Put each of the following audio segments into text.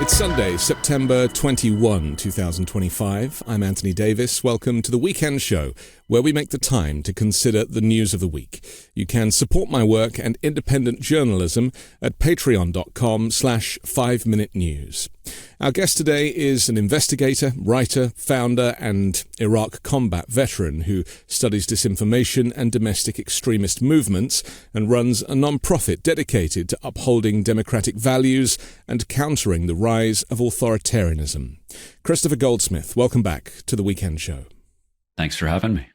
It's Sunday, September 21, 2025. I'm Anthony Davis. Welcome to the Weekend Show, where we make the time to consider the news of the week. You can support my work and independent journalism at patreon.com/5 Minute News. Our guest today is an investigator, writer, founder, and Iraq combat veteran who studies disinformation and domestic extremist movements and runs a non-profit dedicated to upholding democratic values and countering the rise of authoritarianism. Kristofer Goldsmith, welcome back to the Weekend Show. Thanks for having me.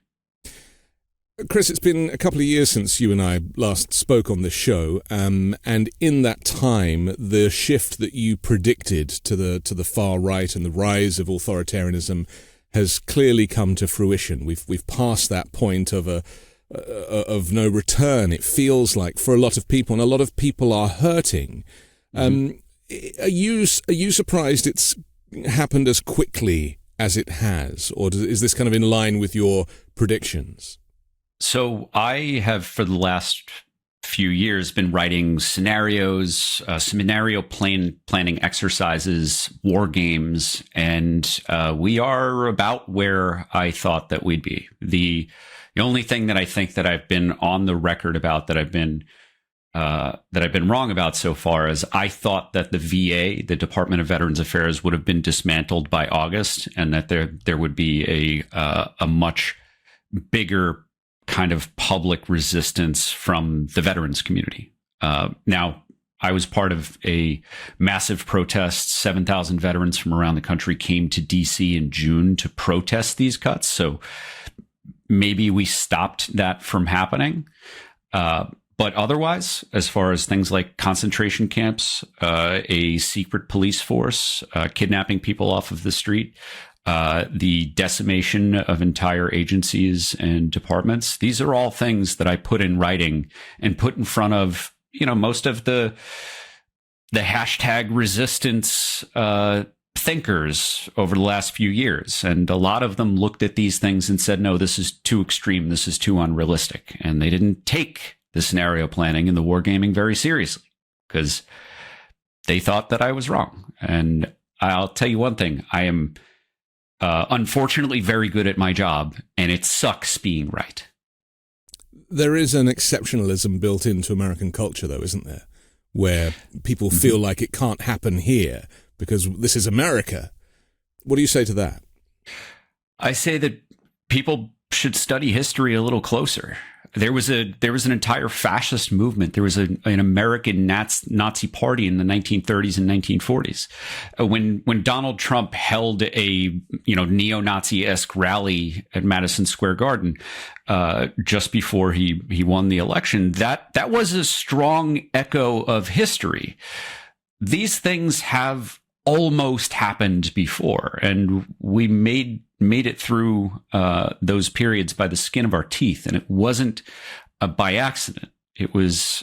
Chris, it's been a couple of years since you and I last spoke on this show, and in that time, the shift that you predicted to the far right and the rise of authoritarianism has clearly come to fruition. We've passed that point of no return. It feels like for a lot of people, and a lot of people are hurting. Are you surprised it's happened as quickly as it has, or is this kind of in line with your predictions? So I have, for the last few years, been writing scenarios, scenario planning exercises, war games, and we are about where I thought that we'd be. The only thing that I think that I've been on the record about that I've been wrong about so far is I thought that the VA, the Department of Veterans Affairs, would have been dismantled by August, and that there would be a much bigger kind of public resistance from the veterans community. Now, I was part of a massive protest. 7,000 veterans from around the country came to DC in June to protest these cuts. So maybe we stopped that from happening. But otherwise, as far as things like concentration camps, a secret police force, kidnapping people off of the street, the decimation of entire agencies and departments. These are all things that I put in writing and put in front of, most of the hashtag resistance thinkers over the last few years. And a lot of them looked at these things and said, no, this is too extreme. This is too unrealistic. And they didn't take the scenario planning and the wargaming very seriously because they thought that I was wrong. And I'll tell you one thing, I am unfortunately very good at my job, and it sucks being right. There is an exceptionalism built into American culture, though, isn't there? Where people feel like it can't happen here because this is America. What do you say to that? I say that people should study history a little closer. There was an entire fascist movement. There was an American Nazi party in the 1930s and 1940s. When Donald Trump held a neo-Nazi-esque rally at Madison Square Garden just before he won the election, that was a strong echo of history. These things have almost happened before, and we made it through those periods by the skin of our teeth. And it wasn't by accident. It was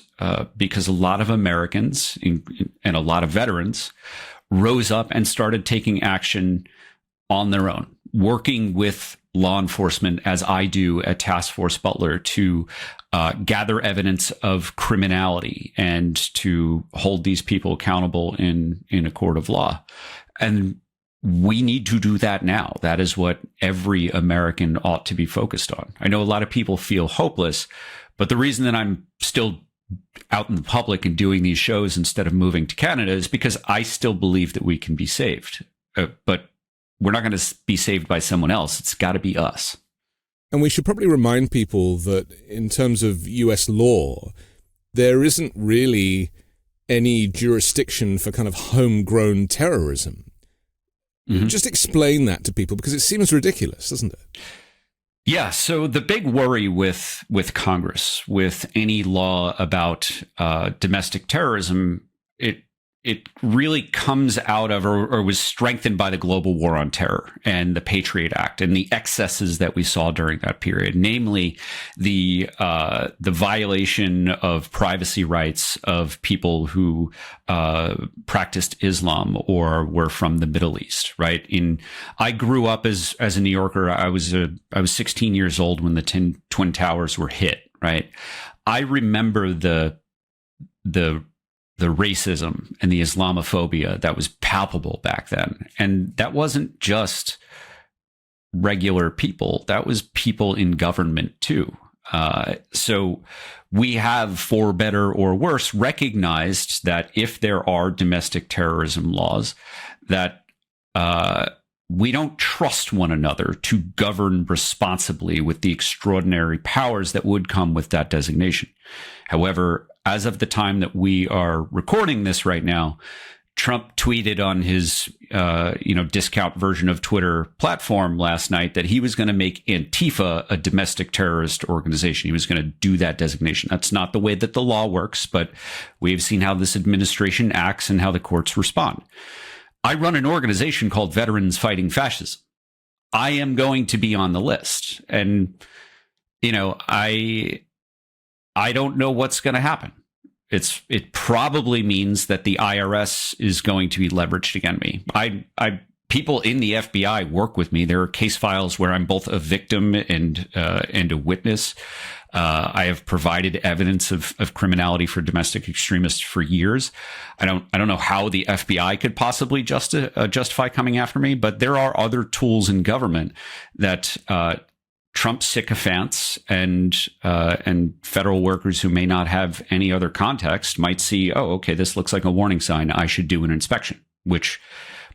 because a lot of Americans and a lot of veterans rose up and started taking action on their own, working with law enforcement, as I do at Task Force Butler, to gather evidence of criminality and to hold these people accountable in a court of law. And we need to do that now. That is what every American ought to be focused on. I know a lot of people feel hopeless, but the reason that I'm still out in the public and doing these shows instead of moving to Canada is because I still believe that we can be saved. But we're not going to be saved by someone else. It's got to be us. And we should probably remind people that in terms of US law, there isn't really any jurisdiction for kind of homegrown terrorism. Just explain that to people, because it seems ridiculous, doesn't it? Yeah. So the big worry with Congress, with any law about domestic terrorism, it really comes out of or was strengthened by the global war on terror and the Patriot Act and the excesses that we saw during that period, namely the violation of privacy rights of people who practiced Islam or were from the Middle East. Right. I grew up as a New Yorker. I was 16 years old when the Twin Towers were hit. Right. I remember the the racism and the Islamophobia that was palpable back then. And that wasn't just regular people, that was people in government too. So we have, for better or worse, recognized that if there are domestic terrorism laws, that we don't trust one another to govern responsibly with the extraordinary powers that would come with that designation. However, as of the time that we are recording this right now, Trump tweeted on his, discount version of Twitter platform last night that he was going to make Antifa a domestic terrorist organization. He was going to do that designation. That's not the way that the law works, but we've seen how this administration acts and how the courts respond. I run an organization called Veterans Fighting Fascism. I am going to be on the list. And, I don't know what's going to happen. It probably means that the IRS is going to be leveraged against me. People in the FBI work with me. There are case files where I'm both a victim and a witness. I have provided evidence of criminality for domestic extremists for years. I don't know how the FBI could possibly justify coming after me, but there are other tools in government that Trump sycophants and federal workers who may not have any other context might see, oh, okay, this looks like a warning sign. I should do an inspection, which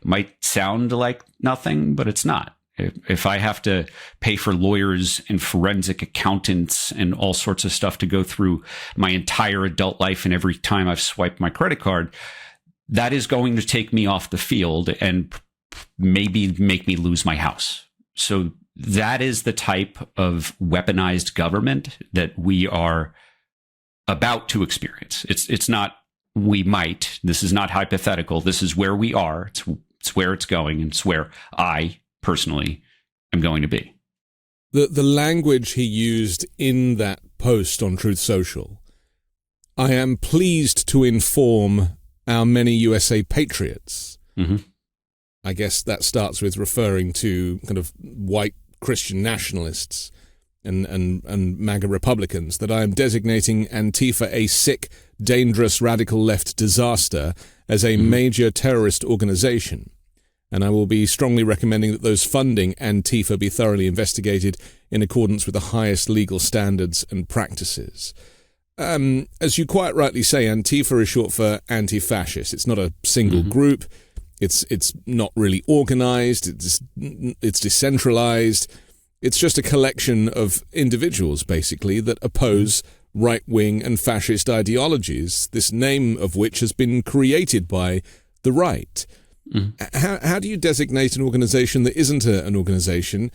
might sound like nothing, but it's not. If I have to pay for lawyers and forensic accountants and all sorts of stuff to go through my entire adult life and every time I've swiped my credit card, that is going to take me off the field and maybe make me lose my house. So that is the type of weaponized government that we are about to experience. It's not we might. This is not hypothetical. This is where we are. It's where it's going, and it's where I personally am going to be. The language he used in that post on Truth Social, I am pleased to inform our many USA patriots. Mm-hmm. I guess that starts with referring to kind of white Christian nationalists and MAGA Republicans, that I am designating Antifa a sick, dangerous, radical left disaster as a major terrorist organization. And I will be strongly recommending that those funding Antifa be thoroughly investigated in accordance with the highest legal standards and practices. As you quite rightly say, Antifa is short for anti-fascist. It's not a single group. It's not really organized. It's decentralized. It's just a collection of individuals, basically, that oppose right-wing and fascist ideologies, this name of which has been created by the right. How do you designate an organization that isn't an organization?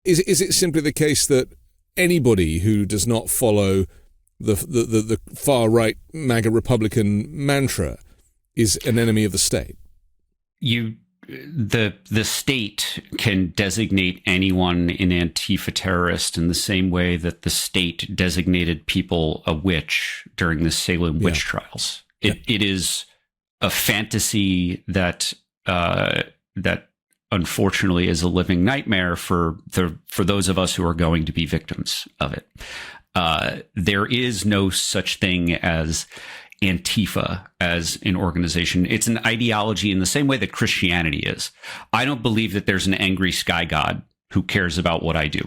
Is it simply the case that anybody who does not follow the far-right MAGA Republican mantra is an enemy of the state? The state can designate anyone an Antifa terrorist in the same way that the state designated people a witch during the Salem witch trials. It is a fantasy that unfortunately is a living nightmare for those of us who are going to be victims of it. There is no such thing as Antifa as an organization. It's an ideology in the same way that Christianity is. I don't believe that there's an angry sky god who cares about what I do,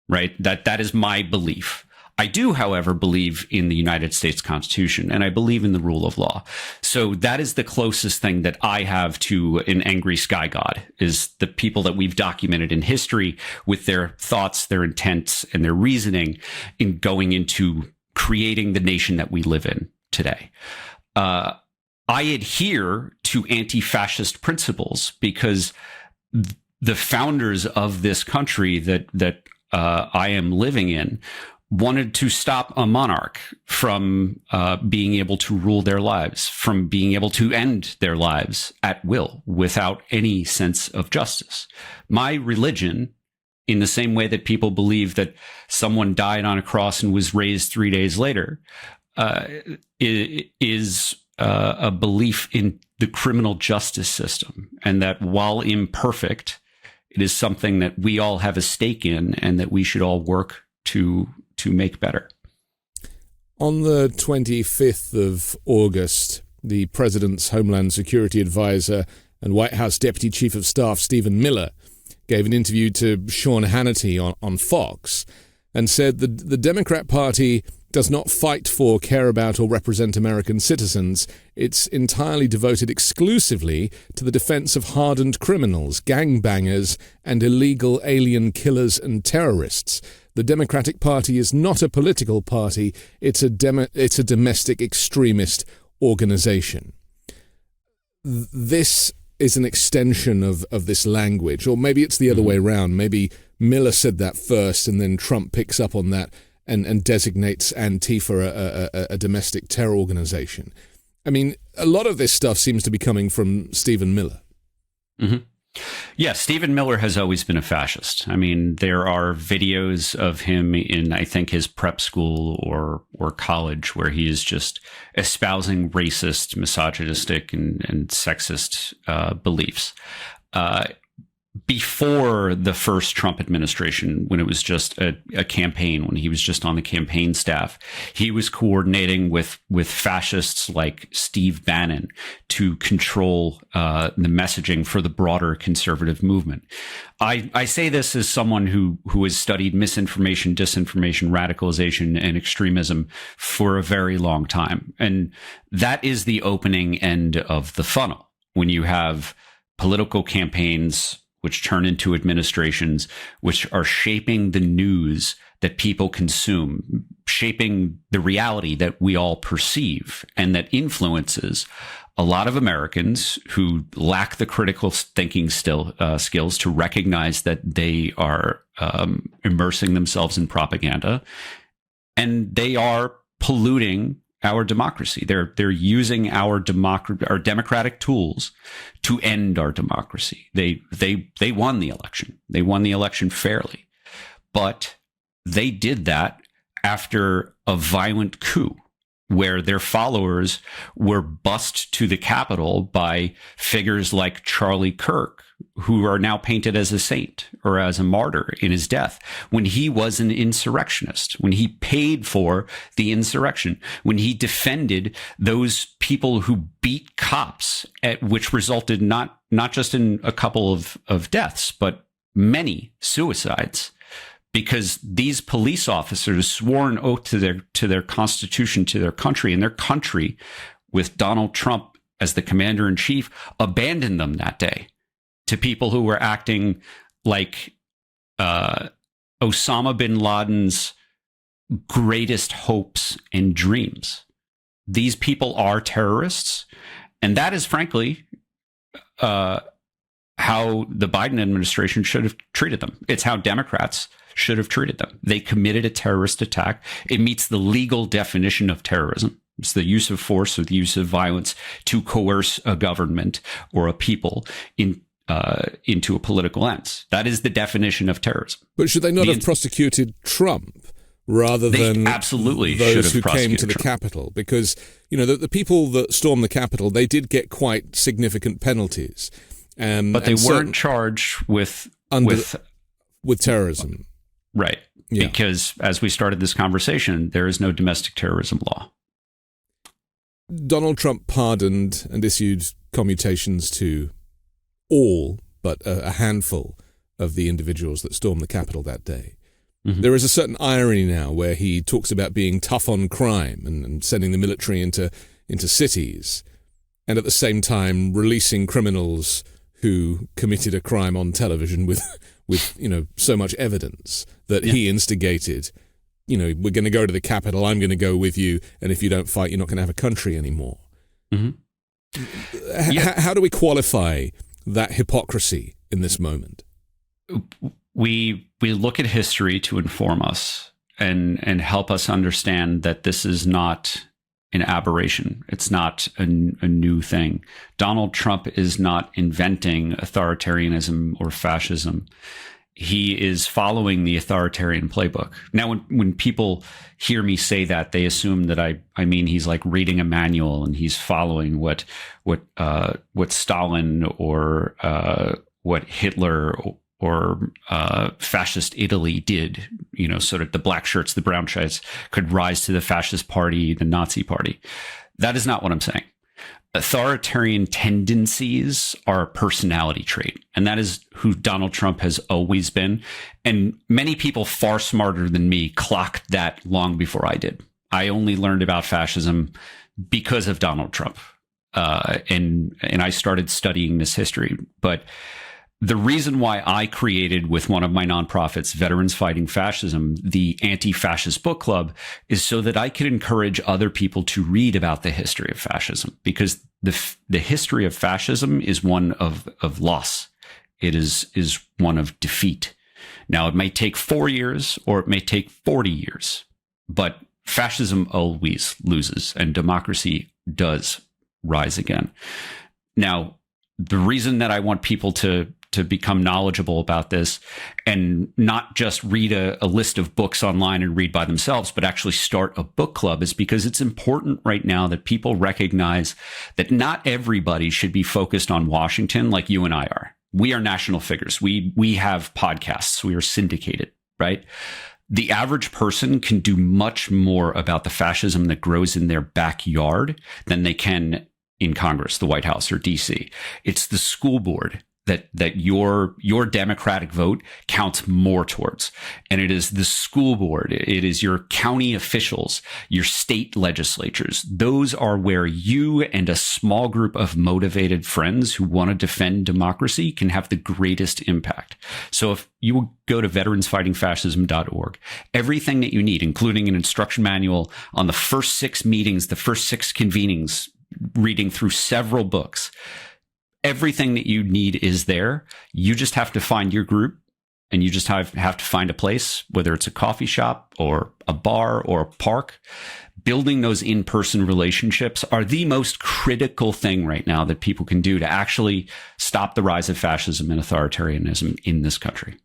right? That is my belief. I do, however, believe in the United States Constitution, and I believe in the rule of law. So that is the closest thing that I have to an angry sky god, is the people that we've documented in history with their thoughts, their intents, and their reasoning in going into creating the nation that we live in today. I adhere to anti-fascist principles because the founders of this country that I am living in wanted to stop a monarch from being able to rule their lives, from being able to end their lives at will without any sense of justice. My religion, in the same way that people believe that someone died on a cross and was raised 3 days later, is a belief in the criminal justice system, and that while imperfect, it is something that we all have a stake in and that we should all work to make better. On the 25th of August, the President's Homeland Security Advisor and White House Deputy Chief of Staff Stephen Miller gave an interview to Sean Hannity on Fox and said that the Democrat Party does not fight for, care about, or represent American citizens. It's entirely devoted exclusively to the defense of hardened criminals, gangbangers, and illegal alien killers and terrorists. The Democratic Party is not a political party. It's a domestic extremist organization. This is an extension of this language, or maybe it's the other way around. Maybe Miller said that first, and then Trump picks up on that and designates Antifa a domestic terror organization. I mean, a lot of this stuff seems to be coming from Stephen Miller. Mm-hmm. Yeah, Stephen Miller has always been a fascist. I mean, there are videos of him in, I think, his prep school or college where he is just espousing racist, misogynistic, and sexist beliefs. Before the first Trump administration, when it was just a campaign, when he was just on the campaign staff, he was coordinating with fascists like Steve Bannon to control the messaging for the broader conservative movement. I say this as someone who has studied misinformation, disinformation, radicalization, and extremism for a very long time. And that is the opening end of the funnel. When you have political campaigns which turn into administrations, which are shaping the news that people consume, shaping the reality that we all perceive, and that influences a lot of Americans who lack the critical thinking skills to recognize that they are immersing themselves in propaganda, and they are polluting our democracy. They're using our democratic tools to end our democracy. They won the election. They won the election fairly, but they did that after a violent coup where their followers were bussed to the Capitol by figures like Charlie Kirk, who are now painted as a saint or as a martyr in his death, when he was an insurrectionist, when he paid for the insurrection, when he defended those people who beat cops, which resulted not just in a couple of deaths, but many suicides. Because these police officers swore an oath to their constitution, to their country, and their country, with Donald Trump as the commander in chief, abandoned them that day to people who were acting like Osama bin Laden's greatest hopes and dreams. These people are terrorists, and that is frankly how the Biden administration should have treated them. It's how Democrats should have treated them. They committed a terrorist attack. It meets the legal definition of terrorism. It's the use of force or the use of violence to coerce a government or a people into a political ends. That is the definition of terrorism. But should they not have prosecuted Trump rather than absolutely those who came to the Capitol? Because, you know, the people that stormed the Capitol, they did get quite significant penalties. But they weren't charged with terrorism. Right. Yeah. Because as we started this conversation, there is no domestic terrorism law. Donald Trump pardoned and issued commutations to all but a handful of the individuals that stormed the Capitol that day. Mm-hmm. There is a certain irony now where he talks about being tough on crime and sending the military into cities, and at the same time releasing criminals who committed a crime on television with so much evidence that he instigated. You know, we're going to go to the Capitol, I'm going to go with you, and if you don't fight, you're not going to have a country anymore. Mm-hmm. How do we qualify that hypocrisy in this moment? We look at history to inform us and help us understand that this is not an aberration. It's not a new thing. Donald Trump is not inventing authoritarianism or fascism. He is following the authoritarian playbook. Now, when people hear me say that, they assume that I mean he's like reading a manual and he's following what Stalin or what Hitler fascist Italy did, sort of the black shirts, the brown shirts could rise to the fascist party, the Nazi party. That is not what I'm saying. Authoritarian tendencies are a personality trait, and that is who Donald Trump has always been. And many people far smarter than me clocked that long before I did. I only learned about fascism because of Donald Trump, and I started studying this history. But the reason why I created with one of my nonprofits, Veterans Fighting Fascism, the Anti-Fascist Book Club, is so that I could encourage other people to read about the history of fascism, because the history of fascism is one of loss. It is one of defeat. Now, it may take 4 years or it may take 40 years, but fascism always loses and democracy does rise again. Now, the reason that I want people to become knowledgeable about this and not just read a list of books online and read by themselves, but actually start a book club is because it's important right now that people recognize that not everybody should be focused on Washington like you and I are. We are national figures. We have podcasts. We are syndicated, right? The average person can do much more about the fascism that grows in their backyard than they can in Congress, the White House, or DC. It's the school board that your democratic vote counts more towards. And it is the school board, it is your county officials, your state legislatures. Those are where you and a small group of motivated friends who want to defend democracy can have the greatest impact. So if you will go to veteransfightingfascism.org, everything that you need, including an instruction manual on the first 6 meetings, the first 6 convenings, reading through several books, everything that you need is there. You just have to find your group, and you just have to find a place, whether it's a coffee shop or a bar or a park. Building those in-person relationships are the most critical thing right now that people can do to actually stop the rise of fascism and authoritarianism in this country.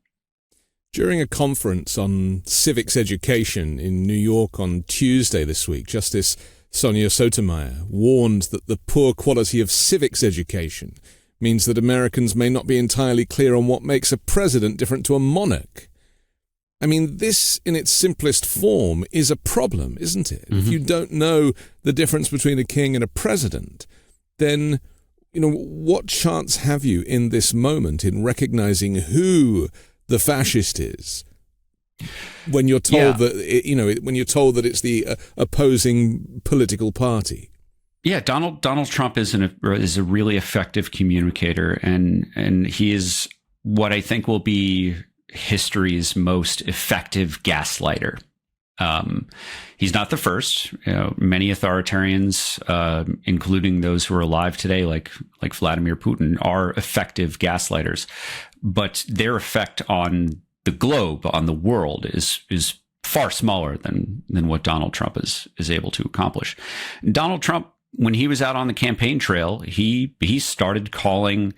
During a conference on civics education in New York on Tuesday this week, Justice Sonia Sotomayor warned that the poor quality of civics education means that Americans may not be entirely clear on what makes a president different to a monarch. I mean, this in its simplest form is a problem, isn't it? Mm-hmm. If you don't know the difference between a king and a president, then, what chance have you in this moment in recognizing who the fascist is? When you're told that, when you're told that it's the opposing political party. Yeah, Donald Trump is a really effective communicator, and he is what I think will be history's most effective gaslighter. He's not the first. Many authoritarians, including those who are alive today, like Vladimir Putin, are effective gaslighters, but their effect on the globe, on the world, is far smaller than what Donald Trump is able to accomplish. Donald Trump, when he was out on the campaign trail, he started calling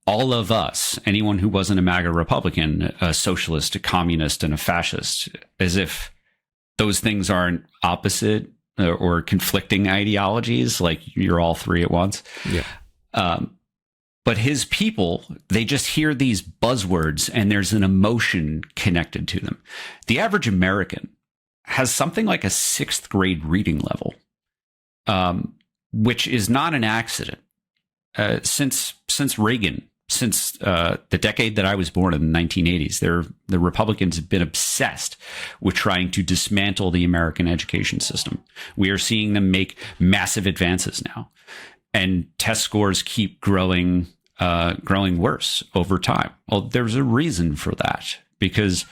all of us, anyone who wasn't a MAGA Republican, a socialist, a communist, and a fascist, as if those things aren't opposite or conflicting ideologies, like you're all three at once. Yeah. But his people, they just hear these buzzwords and there's an emotion connected to them. The average American has something like a 6th grade reading level, which is not an accident. Since Reagan, since the decade that I was born in the 1980s, the Republicans have been obsessed with trying to dismantle the American education system. We are seeing them make massive advances now. And test scores keep growing worse over time. Well, there's a reason for that, because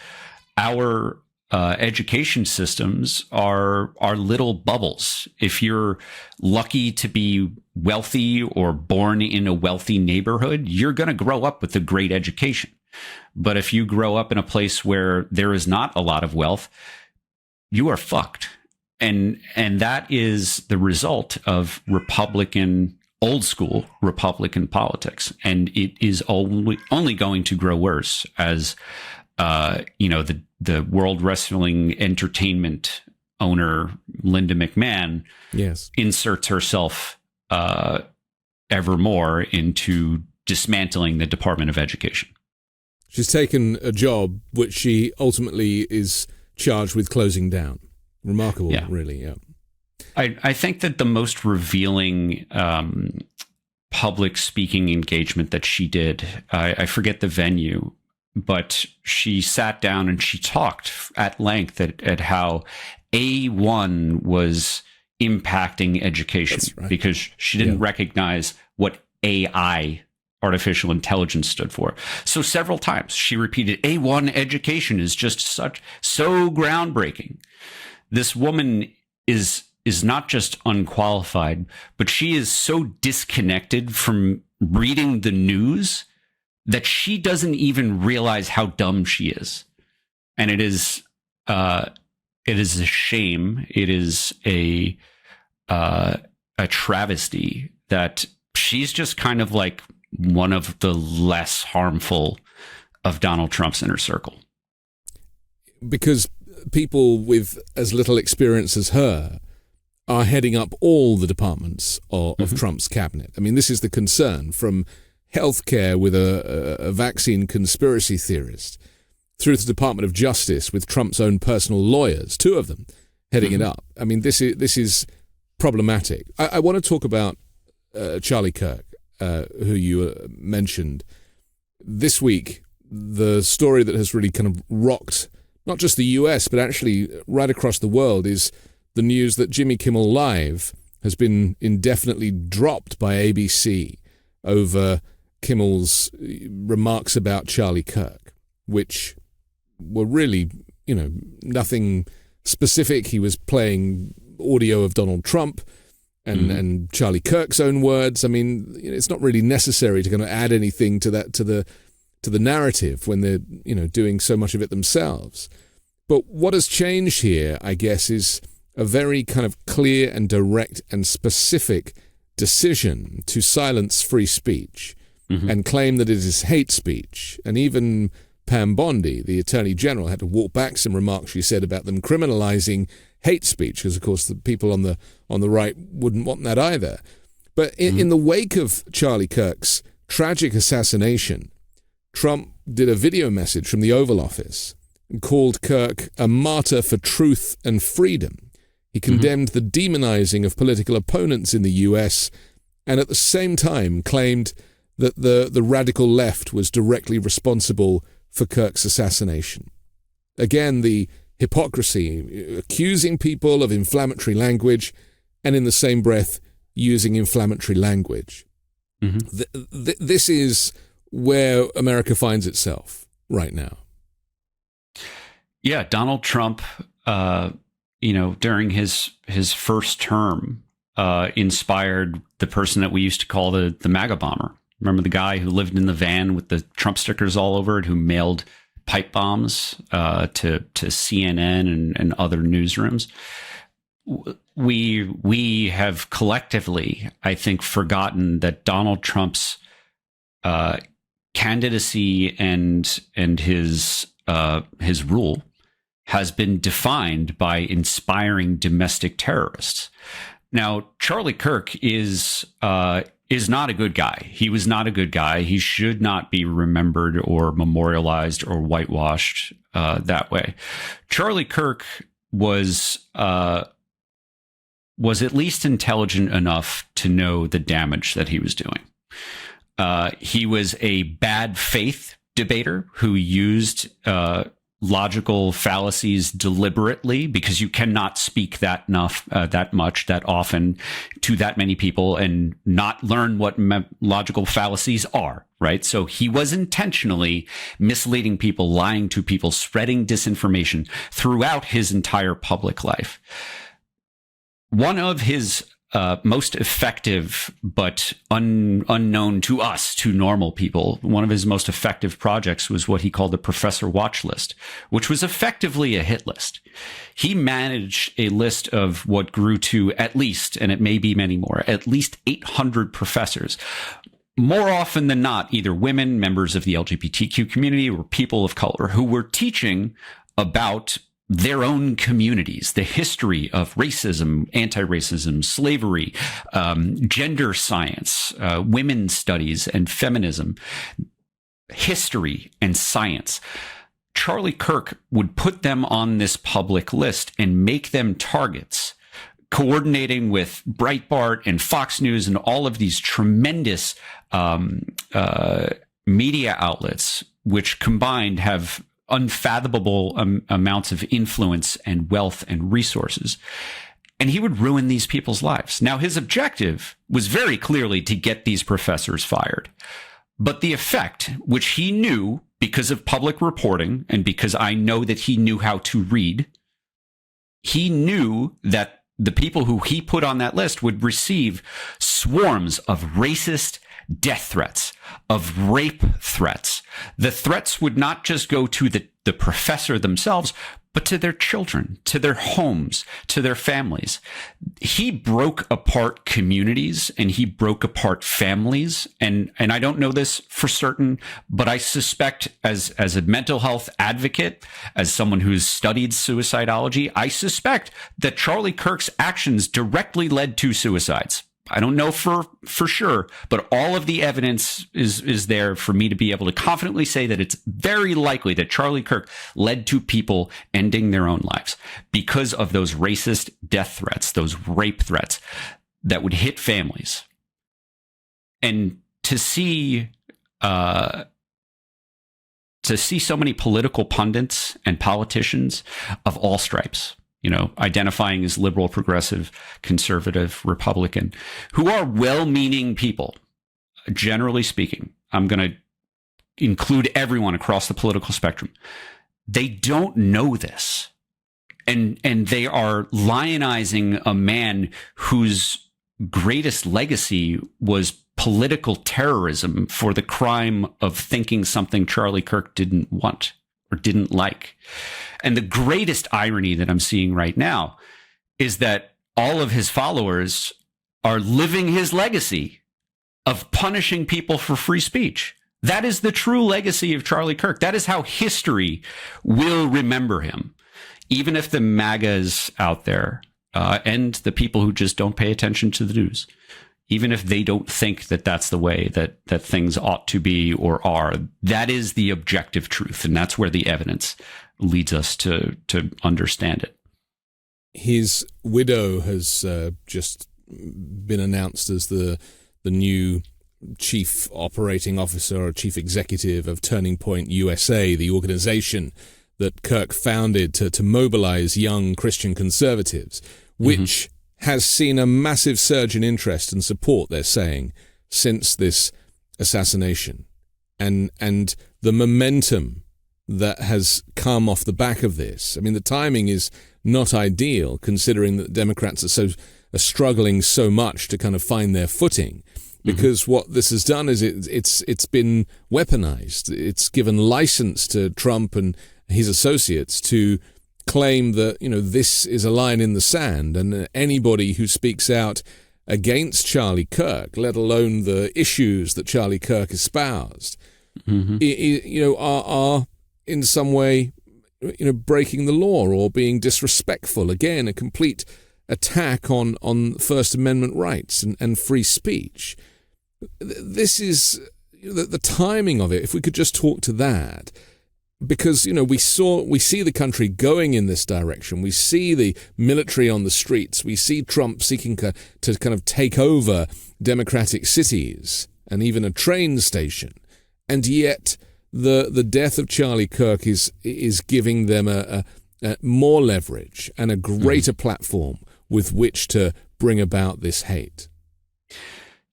our education systems are little bubbles. If you're lucky to be wealthy or born in a wealthy neighborhood, you're going to grow up with a great education. But if you grow up in a place where there is not a lot of wealth, you are fucked. And that is the result of old school Republican politics. And it is only going to grow worse as, the World Wrestling Entertainment owner, Linda McMahon, inserts herself ever more into dismantling the Department of Education. She's taken a job which she ultimately is charged with closing down. Remarkable, really, yeah. I think that the most revealing public speaking engagement that she did, I forget the venue, but she sat down and she talked at length at how A1 was impacting education. That's right. Because she didn't recognize what AI, artificial intelligence, stood for. So several times she repeated, A1 education is just so groundbreaking. This woman is not just unqualified, but she is so disconnected from reading the news that she doesn't even realize how dumb she is. And it is a shame. It is a travesty that she's just kind of like one of the less harmful of Donald Trump's inner circle. Because people with as little experience as her are heading up all the departments of Trump's cabinet. I mean, this is the concern, from healthcare with a vaccine conspiracy theorist through to the Department of Justice with Trump's own personal lawyers, two of them heading it up. I mean, this is problematic. I want to talk about Charlie Kirk, who you mentioned. This week, the story that has really kind of rocked not just the US, but actually right across the world is the news that Jimmy Kimmel Live has been indefinitely dropped by ABC over Kimmel's remarks about Charlie Kirk, which were really, nothing specific. He was playing audio of Donald Trump and Charlie Kirk's own words. I mean, it's not really necessary to kind of add anything to that, to the narrative when they're, doing so much of it themselves. But what has changed here, I guess, is a very kind of clear and direct and specific decision to silence free speech and claim that it is hate speech. And even Pam Bondi, the Attorney General, had to walk back some remarks she said about them criminalizing hate speech, because, of course, the people on the right wouldn't want that either. But in the wake of Charlie Kirk's tragic assassination, Trump did a video message from the Oval Office and called Kirk a martyr for truth and freedom. He condemned the demonizing of political opponents in the US and at the same time claimed that the radical left was directly responsible for Kirk's assassination. Again, the hypocrisy, accusing people of inflammatory language and in the same breath using inflammatory language. This is where America finds itself right now. Yeah, Donald Trump, during his first term, inspired the person that we used to call the MAGA bomber. Remember the guy who lived in the van with the Trump stickers all over it, who mailed pipe bombs to CNN and other newsrooms? We have collectively, I think, forgotten that Donald Trump's candidacy and his rule has been defined by inspiring domestic terrorists. Now, Charlie Kirk is not a good guy. He was not a good guy. He should not be remembered or memorialized or whitewashed that way. Charlie Kirk was at least intelligent enough to know the damage that he was doing. He was a bad faith debater who used logical fallacies deliberately, because you cannot speak that much, that often to that many people and not learn what logical fallacies are, right? So he was intentionally misleading people, lying to people, spreading disinformation throughout his entire public life. One of his most effective, but unknown to us, to normal people, one of his most effective projects was what he called the Professor Watch List, which was effectively a hit list. He managed a list of what grew to at least, and it may be many more, at least 800 professors. More often than not, either women, members of the LGBTQ community, or people of color who were teaching about their own communities, the history of racism, anti-racism, slavery, gender science, women's studies, and feminism. history, and science. Charlie Kirk would put them on this public list and make them targets, coordinating with Breitbart and Fox News and all of these tremendous media outlets, which combined have unfathomable amounts of influence and wealth and resources. And he would ruin these people's lives. Now, his objective was very clearly to get these professors fired. But the effect, which he knew because of public reporting and because I know that he knew how to read, he knew that the people who he put on that list would receive swarms of racist death threats, of rape threats. The threats would not just go to the professor themselves, but to their children, to their homes, to their families. He broke apart communities and he broke apart families. And I don't know this for certain, but I suspect as a mental health advocate, as someone who's studied suicidology, I suspect that Charlie Kirk's actions directly led to suicides. I don't know for sure, but all of the evidence is there for me to be able to confidently say that it's very likely that Charlie Kirk led to people ending their own lives because of those racist death threats, those rape threats that would hit families. And to see so many political pundits and politicians of all stripes, identifying as liberal, progressive, conservative, Republican, who are well-meaning people, generally speaking. I'm going to include everyone across the political spectrum. They don't know this. And they are lionizing a man whose greatest legacy was political terrorism for the crime of thinking something Charlie Kirk didn't want or didn't like. And the greatest irony that I'm seeing right now is that all of his followers are living his legacy of punishing people for free speech. That is the true legacy of Charlie Kirk. That is how history will remember him. Even if the MAGAs out there and the people who just don't pay attention to the news, even if they don't think that that's the way that things ought to be or are, that is the objective truth. And that's where the evidence leads us to understand it. His widow has just been announced as the new chief operating officer or chief executive of Turning Point USA, the organization that Kirk founded to mobilize young Christian conservatives, which has seen a massive surge in interest and support, they're saying, since this assassination. And the momentum that has come off the back of this. I mean, the timing is not ideal, considering that Democrats are struggling so much to kind of find their footing, because what this has done is it's been weaponized. It's given license to Trump and his associates to claim that, this is a line in the sand, and anybody who speaks out against Charlie Kirk, let alone the issues that Charlie Kirk espoused, are in some way, breaking the law or being disrespectful. Again, a complete attack on First Amendment rights and free speech. This is the timing of it. If we could just talk to that, because we see the country going in this direction. We see the military on the streets. We see Trump seeking to kind of take over democratic cities and even a train station, and yet the death of Charlie Kirk is giving them a more leverage and a greater platform with which to bring about this hate.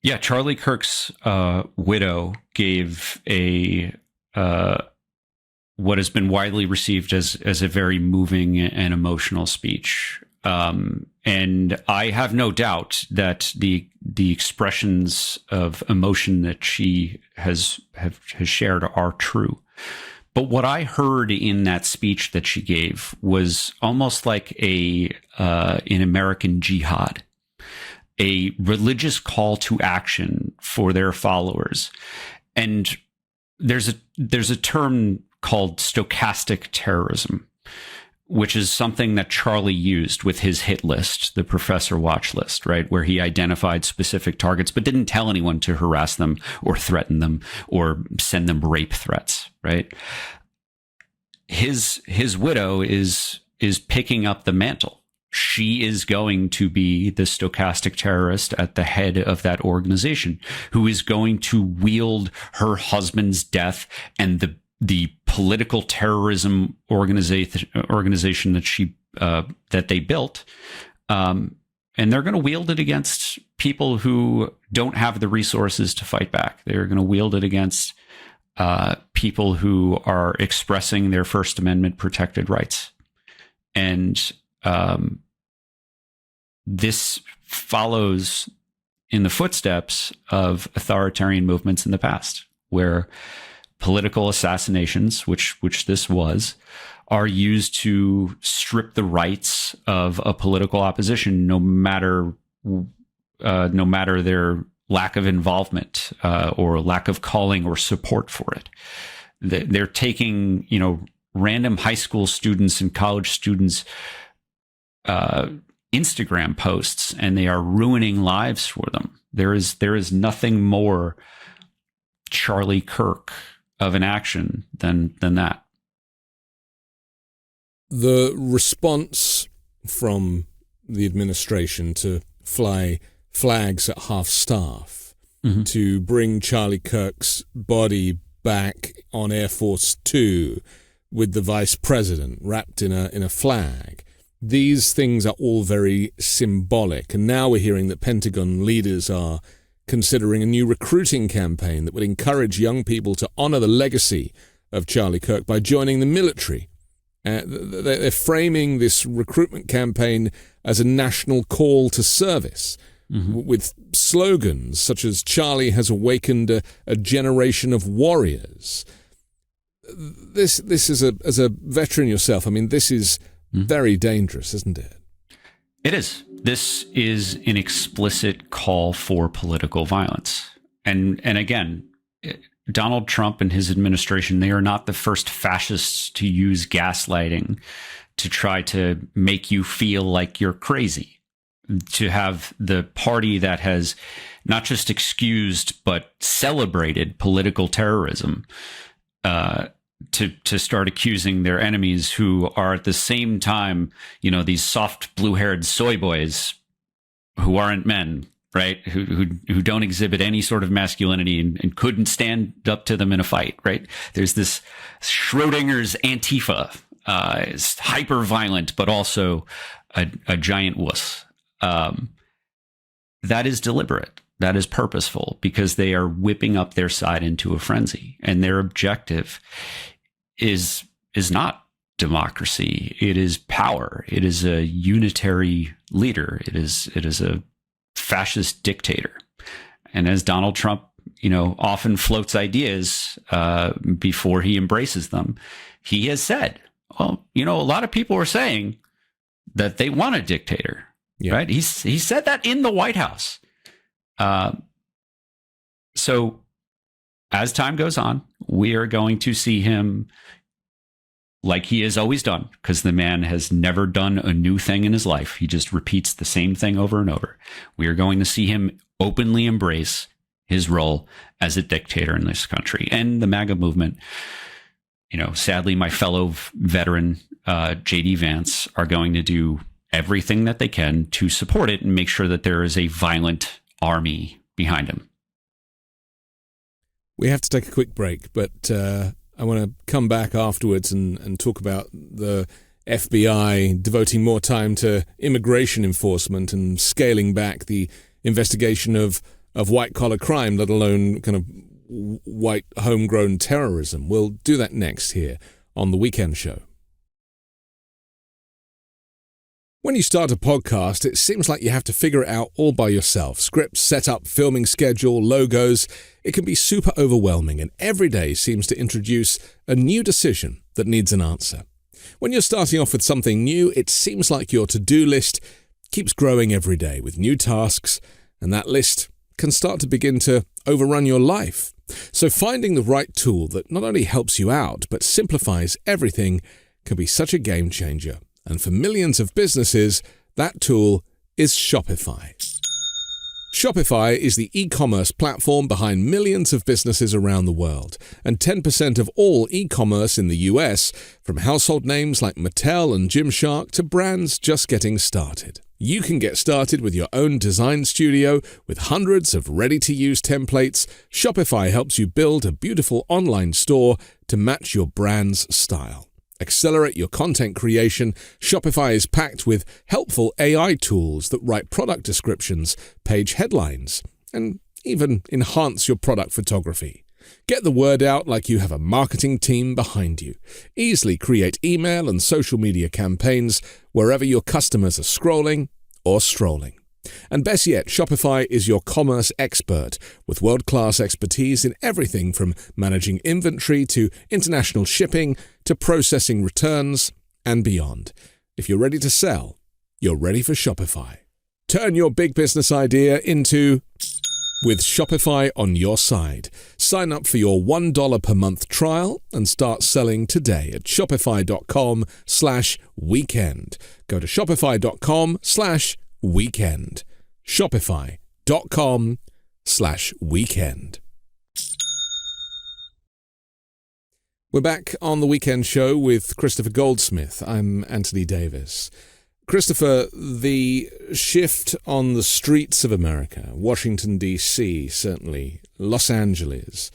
Yeah, Charlie Kirk's widow gave what has been widely received as a very moving and emotional speech. And I have no doubt that the expressions of emotion that she has shared are true. But what I heard in that speech that she gave was almost like an American jihad, a religious call to action for their followers. And there's a term called stochastic terrorism, which is something that Charlie used with his hit list, the professor watch list, right? Where he identified specific targets, but didn't tell anyone to harass them or threaten them or send them rape threats, right? His widow is picking up the mantle. She is going to be the stochastic terrorist at the head of that organization, who is going to wield her husband's death and the political terrorism organization that they built, and they're going to wield it against people who don't have the resources to fight back. They're going to wield it against people who are expressing their First Amendment protected rights, and this follows in the footsteps of authoritarian movements in the past, where political assassinations, which this was, are used to strip the rights of a political opposition, no matter their lack of involvement or lack of calling or support for it. They're taking, random high school students and college students' Instagram posts, and they are ruining lives for them. There is nothing more Charlie Kirk of an action than that. The response from the administration to fly flags at half-staff, to bring Charlie Kirk's body back on Air Force Two with the vice president wrapped in a flag, these things are all very symbolic. And now we're hearing that Pentagon leaders are considering a new recruiting campaign that would encourage young people to honor the legacy of Charlie Kirk by joining the military. They're framing this recruitment campaign as a national call to service, with slogans such as "Charlie has awakened a generation of warriors." This is as a veteran yourself, I mean, this is very dangerous, isn't it? It is. This is an explicit call for political violence. And again, Donald Trump and his administration, they are not the first fascists to use gaslighting to try to make you feel like you're crazy. To have the party that has not just excused, but celebrated political terrorism, to start accusing their enemies, who are at the same time, these soft blue-haired soy boys who aren't men, right? Who don't exhibit any sort of masculinity and couldn't stand up to them in a fight, right? There's this Schrodinger's Antifa, is hyper violent, but also a giant wuss. That is deliberate. That is purposeful, because they are whipping up their side into a frenzy, and their objective is not democracy. It is power. It is a unitary leader. It is a fascist dictator. And as Donald Trump, often floats ideas before he embraces them, he has said, well, a lot of people are saying that they want a dictator. Yeah. Right? He said that in the White House. So as time goes on, we are going to see him like he has always done, because the man has never done a new thing in his life. He just repeats the same thing over and over. We are going to see him openly embrace his role as a dictator in this country. And the MAGA movement, sadly, my fellow veteran, J.D. Vance, are going to do everything that they can to support it and make sure that there is a violent army behind him. We have to take a quick break, but I want to come back afterwards and talk about the FBI devoting more time to immigration enforcement and scaling back the investigation of white-collar crime, let alone kind of white homegrown terrorism. We'll do that next here on The Weekend Show. When you start a podcast, it seems like you have to figure it out all by yourself. Scripts, setup, filming schedule, logos. It can be super overwhelming, and every day seems to introduce a new decision that needs an answer. When you're starting off with something new, it seems like your to-do list keeps growing every day with new tasks, and that list can start to begin to overrun your life. So finding the right tool that not only helps you out, but simplifies everything can be such a game changer. And for millions of businesses, that tool is Shopify. Shopify is the e-commerce platform behind millions of businesses around the world, and 10% of all e-commerce in the US, from household names like Mattel and Gymshark to brands just getting started. You can get started with your own design studio with hundreds of ready-to-use templates. Shopify helps you build a beautiful online store to match your brand's style. Accelerate your content creation. Shopify is packed with helpful AI tools that write product descriptions, page headlines, and even enhance your product photography. Get the word out like you have a marketing team behind you. Easily create email and social media campaigns wherever your customers are scrolling or strolling. And best yet, Shopify is your commerce expert with world-class expertise in everything from managing inventory to international shipping to processing returns and beyond. If you're ready to sell, you're ready for Shopify. Turn your big business idea into with Shopify on your side. Sign up for your $1 per month trial and start selling today at shopify.com/weekend. Go to shopify.com/weekend. Shopify.com/weekend. We're back on the weekend show with Kristofer Goldsmith. I'm Anthony Davis. Kristofer, the shift on the streets of America, Washington, D.C., certainly, Los Angeles,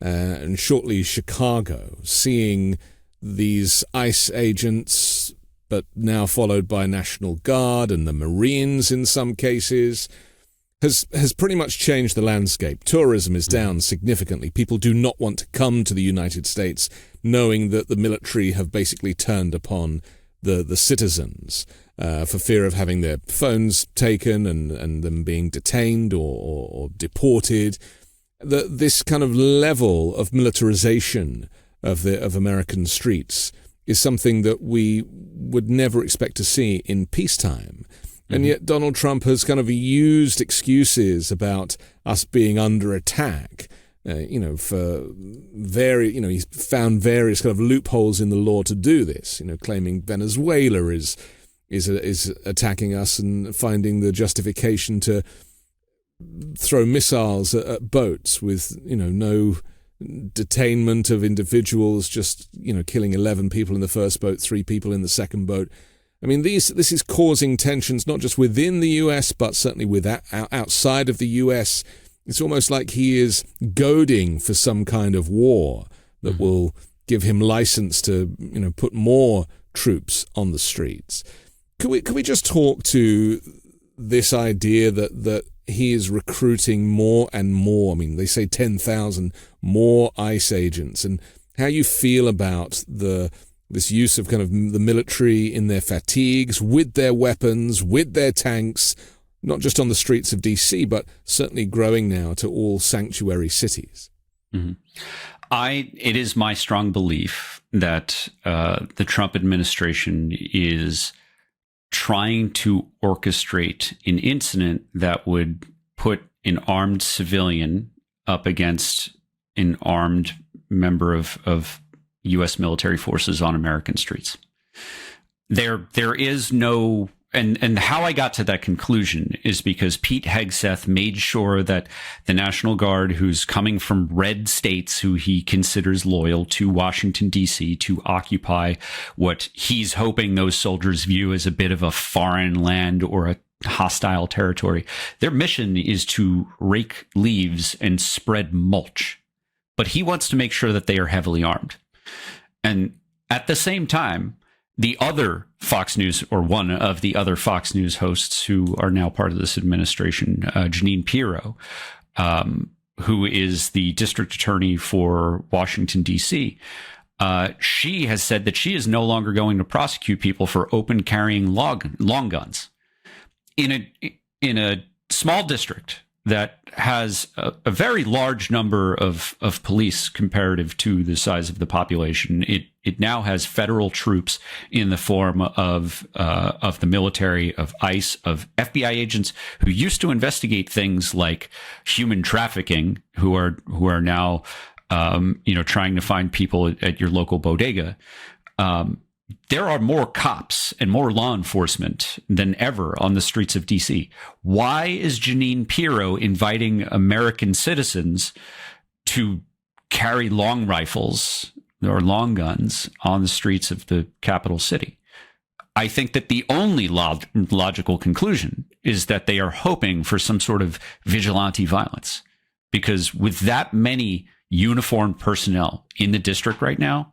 and shortly Chicago, seeing these ICE agents, but now followed by National Guard and the Marines in some cases, has pretty much changed the landscape. Tourism is down significantly. People do not want to come to the United States knowing that the military have basically turned upon the citizens for fear of having their phones taken and them being detained or deported. This kind of level of militarization of American streets is something that we would never expect to see in peacetime. And yet Donald Trump has kind of used excuses about us being under attack, for he's found various kind of loopholes in the law to do this, claiming Venezuela is attacking us and finding the justification to throw missiles at boats with, no detainment of individuals, just, killing 11 people in the first boat, 3 people in the second boat. I mean, this is causing tensions not just within the U.S., but certainly outside of the U.S. It's almost like he is goading for some kind of war that will give him license to, put more troops on the streets. Could we just talk to this idea that he is recruiting more and more? I mean, they say 10,000 more ICE agents, and how you feel about this use of kind of the military in their fatigues, with their weapons, with their tanks, not just on the streets of D.C., but certainly growing now to all sanctuary cities. It is my strong belief that the Trump administration is trying to orchestrate an incident that would put an armed civilian up against an armed member of U.S. military forces on American streets. There is no, and how I got to that conclusion is because Pete Hegseth made sure that the National Guard, who's coming from red states, who he considers loyal to Washington, D.C., to occupy what he's hoping those soldiers view as a bit of a foreign land or a hostile territory. Their mission is to rake leaves and spread mulch. But he wants to make sure that they are heavily armed. And at the same time, the other Fox News, or one of the other Fox News hosts who are now part of this administration, Jeanine Pirro, who is the district attorney for Washington, D.C., she has said that she is no longer going to prosecute people for open carrying long guns. In a small district that has a very large number of police comparative to the size of the population, it now has federal troops in the form of the military, of ICE, of FBI agents who used to investigate things like human trafficking, who are now trying to find people at your local bodega. there are more cops and more law enforcement than ever on the streets of DC. Why is Jeanine Pirro inviting American citizens to carry long rifles or long guns on the streets of the capital city? I think that the only logical conclusion is that they are hoping for some sort of vigilante violence, because with that many uniformed personnel in the district right now,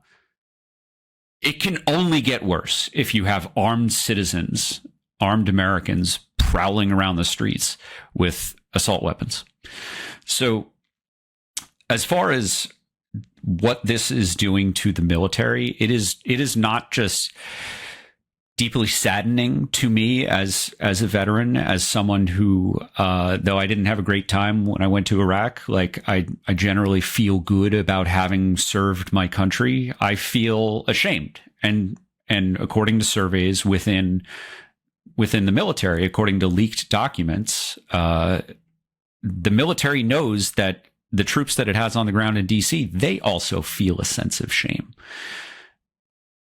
it can only get worse if you have armed citizens, armed Americans prowling around the streets with assault weapons. So as far as what this is doing to the military, it is not just deeply saddening to me as a veteran, as someone who, though I didn't have a great time when I went to Iraq, like I generally feel good about having served my country. I feel ashamed. And according to surveys within the military, according to leaked documents, the military knows that the troops that it has on the ground in DC, they also feel a sense of shame.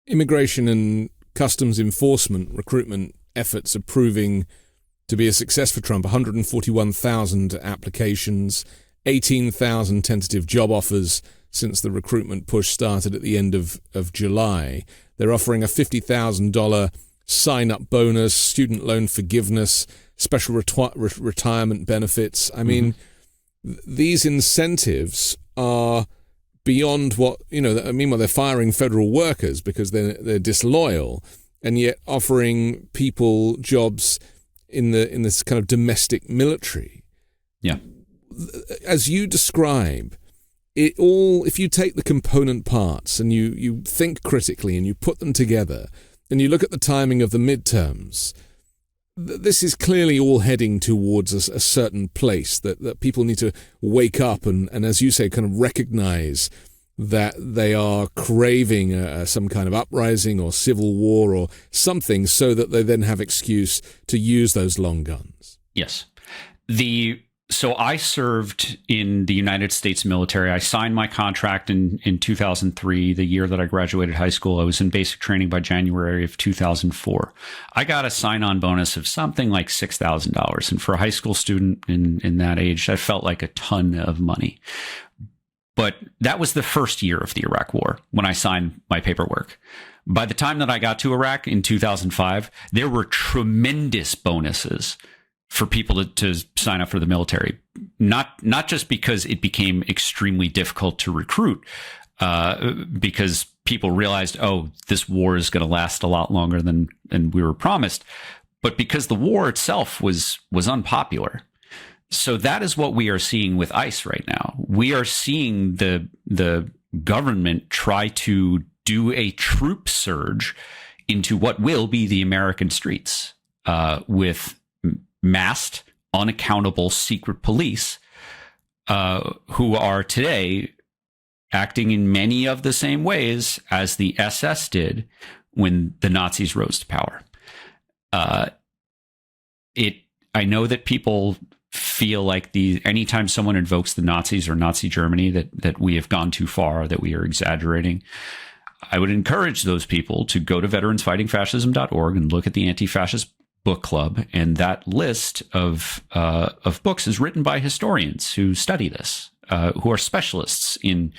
Immigration and customs enforcement recruitment efforts are proving to be a success for Trump. 141,000 applications, 18,000 tentative job offers since the recruitment push started at the end of July. They're offering a $50,000 sign-up bonus, student loan forgiveness, special retirement benefits. I mean, these incentives are beyond what, meanwhile they're firing federal workers because they're disloyal, and yet offering people jobs in this kind of domestic military. Yeah. As you describe it all, if you take the component parts and you think critically and you put them together and you look at the timing of the midterms, this is clearly all heading towards a certain place that people need to wake up and, as you say, kind of recognize that they are craving some kind of uprising or civil war or something, so that they then have excuse to use those long guns. Yes. So I served in the United States military. I signed my contract in 2003, the year that I graduated high school. I was in basic training by January of 2004. I got a sign-on bonus of something like $6,000. And for a high school student in that age, that felt like a ton of money. But that was the first year of the Iraq War when I signed my paperwork. By the time that I got to Iraq in 2005, there were tremendous bonuses for people to sign up for the military, not just because it became extremely difficult to recruit, because people realized, oh, this war is going to last a lot longer than we were promised, but because the war itself was unpopular. So that is what we are seeing with ICE right now. We are seeing the government try to do a troop surge into what will be the American streets, with masked, unaccountable secret police who are today acting in many of the same ways as the SS did when the Nazis rose to power. I know that people feel like anytime someone invokes the Nazis or Nazi Germany, that we have gone too far, that we are exaggerating. I would encourage those people to go to veteransfightingfascism.org and look at the Anti-Fascist Book Club, and that list of books is written by historians who study this, who are specialists in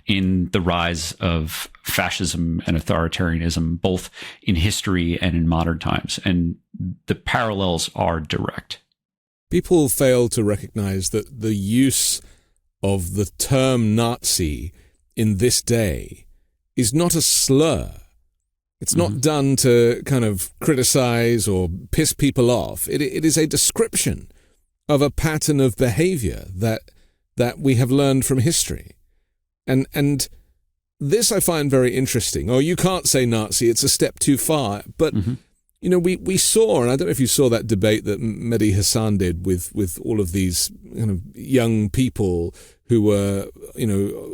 the rise of fascism and authoritarianism, both in history and in modern times, and the parallels are direct. People fail to recognize that the use of the term Nazi in this day is not a slur. It's not done to kind of criticize or piss people off. It is a description of a pattern of behavior that we have learned from history. And this I find very interesting. Oh, you can't say Nazi, it's a step too far. But, we saw, and I don't know if you saw that debate that Mehdi Hassan did with all of these kind of young people who were,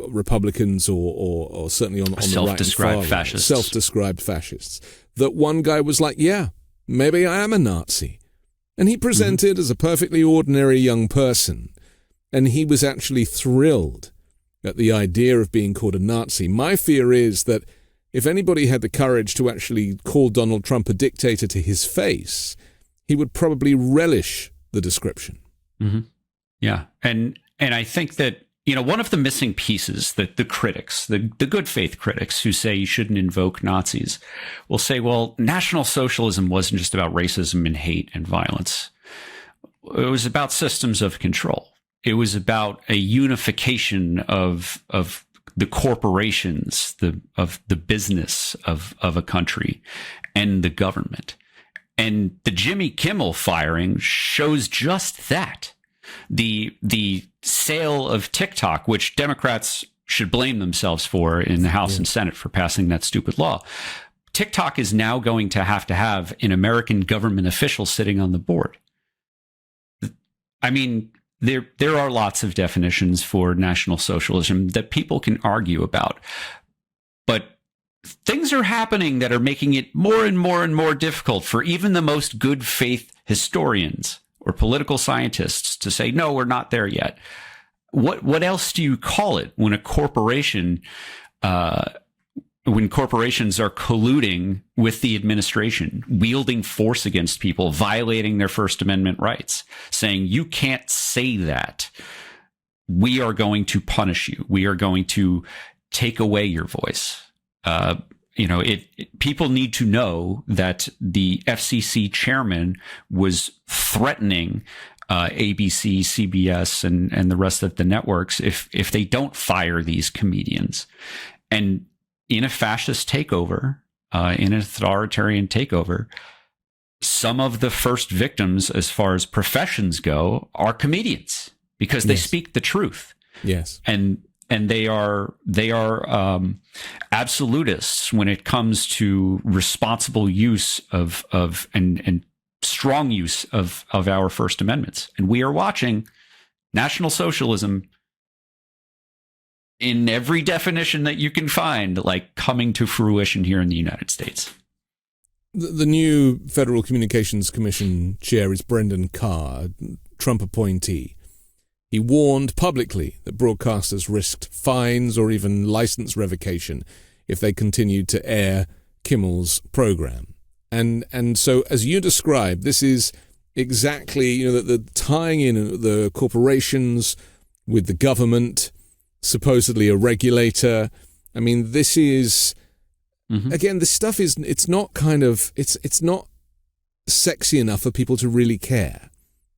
Republicans or certainly on the right and self-described fascists. Self-described fascists. That one guy was like, yeah, maybe I am a Nazi. And he presented as a perfectly ordinary young person. And he was actually thrilled at the idea of being called a Nazi. My fear is that if anybody had the courage to actually call Donald Trump a dictator to his face, he would probably relish the description. Mm-hmm. Yeah. And I think that, one of the missing pieces that the critics, the good faith critics who say you shouldn't invoke Nazis will say, well, National Socialism wasn't just about racism and hate and violence. It was about systems of control. It was about a unification of the corporations, of the business of a country and the government. And the Jimmy Kimmel firing shows just that. The sale of TikTok, which Democrats should blame themselves for in the House and Senate for passing that stupid law. TikTok is now going to have an American government official sitting on the board. I mean, there are lots of definitions for National Socialism that people can argue about, but things are happening that are making it more and more and more difficult for even the most good faith historians or political scientists to say, no, we're not there yet. What else do you call it when a corporation, when corporations are colluding with the administration, wielding force against people, violating their First Amendment rights, saying you can't say that. We are going to punish you. We are going to take away your voice. People need to know that the FCC chairman was threatening ABC, CBS, and the rest of the networks if they don't fire these comedians. And in a fascist takeover, in an authoritarian takeover, some of the first victims, as far as professions go, are comedians because they speak the truth. Yes, and they are absolutists when it comes to responsible use of and strong use of our First Amendments. And we are watching National Socialism in every definition that you can find, like coming to fruition here in the United States. The new Federal Communications Commission chair is Brendan Carr, Trump appointee. He warned publicly that broadcasters risked fines or even license revocation if they continued to air Kimmel's program. And so, as you described, this is exactly, the tying in the corporations with the government, supposedly a regulator. I mean, this is, again, this stuff is, it's not sexy enough for people to really care.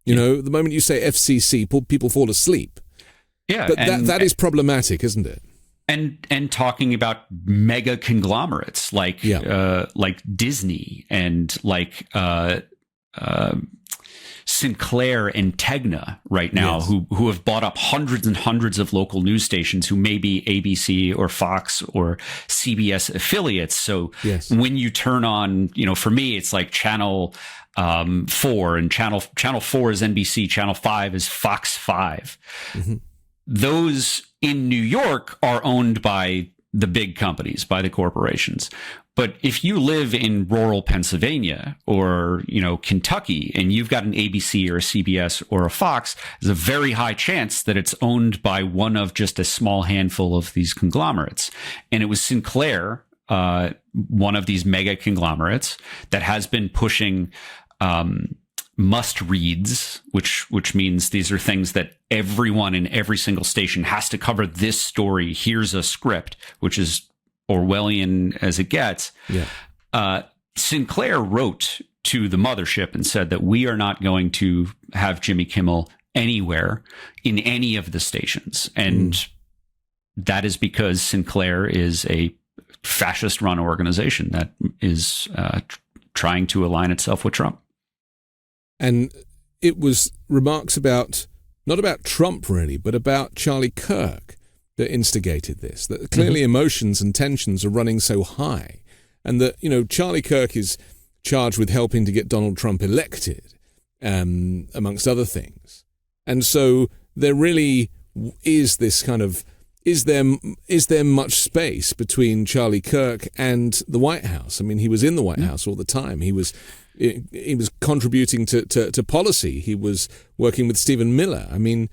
The moment you say FCC, people fall asleep. Yeah. But that is problematic, isn't it? And talking about mega conglomerates like Disney and like Sinclair and Tegna right now, who have bought up hundreds and hundreds of local news stations who may be ABC or Fox or CBS affiliates. So when you turn on, for me, it's like Channel 4, and Channel 4 is NBC, Channel 5 is Fox 5. Mm-hmm. Those in New York are owned by the big companies, by the corporations. But if you live in rural Pennsylvania or, Kentucky, and you've got an ABC or a CBS or a Fox, there's a very high chance that it's owned by one of just a small handful of these conglomerates. And it was Sinclair, one of these mega conglomerates, that has been pushing must reads, which means these are things that everyone in every single station has to cover this story. Here's a script, which is Orwellian as it gets. Yeah. Sinclair wrote to the mothership and said that we are not going to have Jimmy Kimmel anywhere in any of the stations. And that is because Sinclair is a fascist run organization that is trying to align itself with Trump. And it was remarks about, not about Trump really, but about Charlie Kirk that instigated this, that clearly emotions and tensions are running so high, and that, Charlie Kirk is charged with helping to get Donald Trump elected, amongst other things. And so there really is this kind of, is there much space between Charlie Kirk and the White House? I mean, he was in the White House all the time. He was contributing to policy. He was working with Stephen Miller. I mean,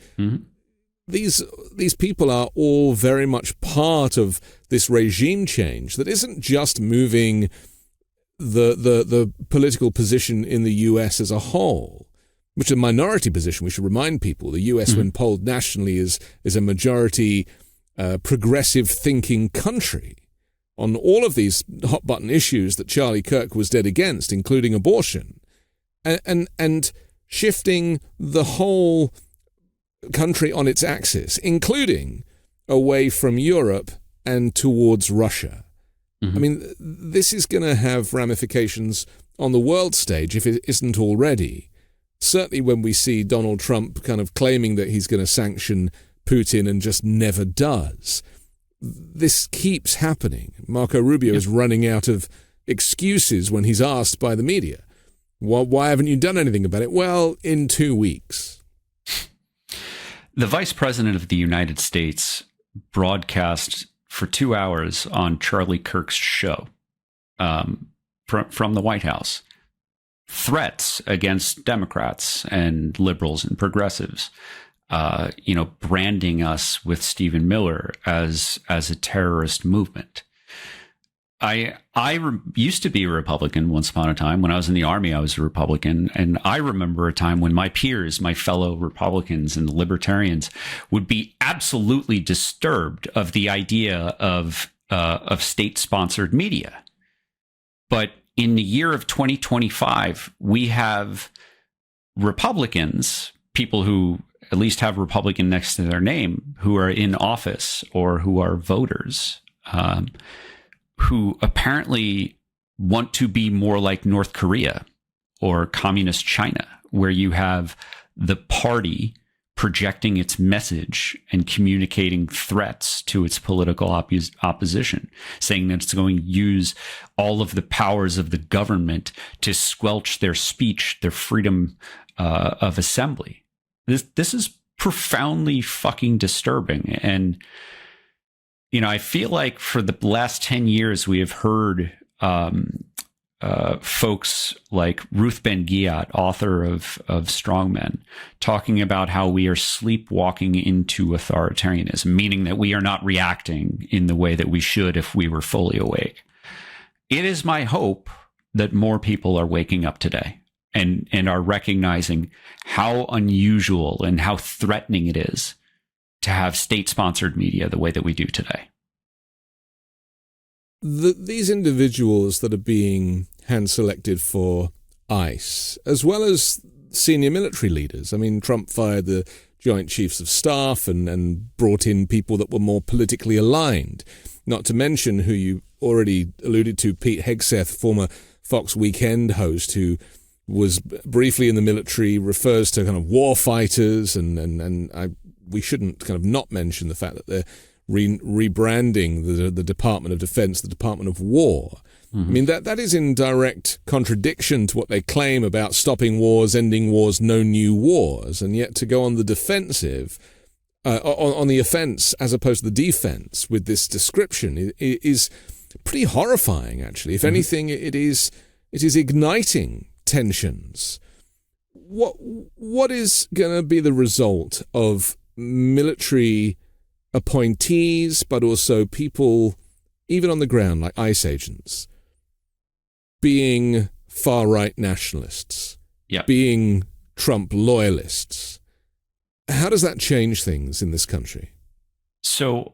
these people are all very much part of this regime change that isn't just moving the political position in the US as a whole, which is a minority position. We should remind people the US, when polled nationally, is a majority progressive thinking country on all of these hot button issues that Charlie Kirk was dead against, including abortion, and shifting the whole country on its axis, including away from Europe and towards Russia. I mean, this is going to have ramifications on the world stage if it isn't already. Certainly when we see Donald Trump kind of claiming that he's going to sanction Putin and just never does. This keeps happening. Marco Rubio is running out of excuses when he's asked by the media. Why haven't you done anything about it? Well, in 2 weeks. The Vice President of the United States broadcast for 2 hours on Charlie Kirk's show from the White House threats against Democrats and liberals and progressives, branding us with Stephen Miller as a terrorist movement. I used to be a Republican once upon a time. When I was in the Army, I was a Republican. And I remember a time when my peers, my fellow Republicans and libertarians, would be absolutely disturbed of the idea of state-sponsored media. But in the year of 2025, we have Republicans, people who at least have Republican next to their name, who are in office or who are voters, who apparently want to be more like North Korea or communist China, where you have the party projecting its message and communicating threats to its political opposition, saying that it's going to use all of the powers of the government to squelch their speech, their freedom of assembly. This is profoundly fucking disturbing. And I feel like for the last 10 years, we have heard folks like Ruth Ben-Ghiat, author of Strongmen, talking about how we are sleepwalking into authoritarianism, meaning that we are not reacting in the way that we should if we were fully awake. It is my hope that more people are waking up today and are recognizing how unusual and how threatening it is to have state-sponsored media the way that we do today. These individuals that are being hand-selected for ICE, as well as senior military leaders. I mean, Trump fired the Joint Chiefs of Staff and brought in people that were more politically aligned. Not to mention who you already alluded to, Pete Hegseth, former Fox Weekend host, who was briefly in the military, refers to kind of war fighters, we shouldn't kind of not mention the fact that they're rebranding the Department of Defense, the Department of War. I mean, that is in direct contradiction to what they claim about stopping wars, ending wars, no new wars, and yet to go on the defensive, on the offense as opposed to the defense with this description is pretty horrifying, actually. If anything, it is igniting tensions. What is going to be the result of military appointees, but also people, even on the ground, like ICE agents, being far-right nationalists, being Trump loyalists? How does that change things in this country? So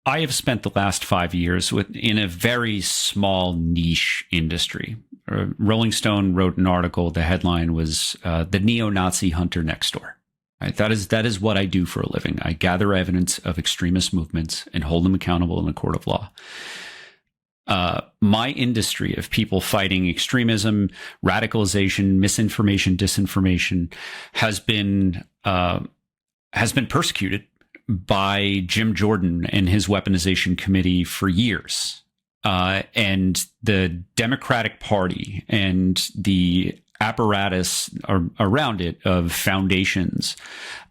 I have spent the last 5 years in a very small niche industry. Rolling Stone wrote an article. The headline was "The Neo-Nazi Hunter Next Door." Right? That is what I do for a living. I gather evidence of extremist movements and hold them accountable in a court of law. My industry of people fighting extremism, radicalization, misinformation, disinformation has been persecuted by Jim Jordan and his weaponization committee for years. And the Democratic Party and the apparatus around it of foundations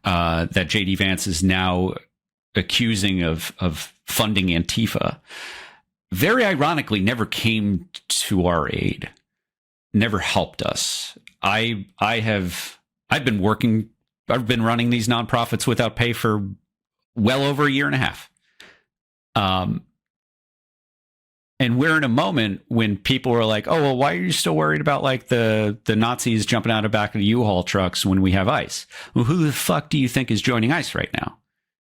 that J.D. Vance is now accusing of funding Antifa, very ironically, never came to our aid, never helped us. I've been running these nonprofits without pay for well over a year and a half. And we're in a moment when people are like, oh, well, why are you still worried about like the Nazis jumping out of the back of the U-Haul trucks when we have ICE? Well, who the fuck do you think is joining ICE right now?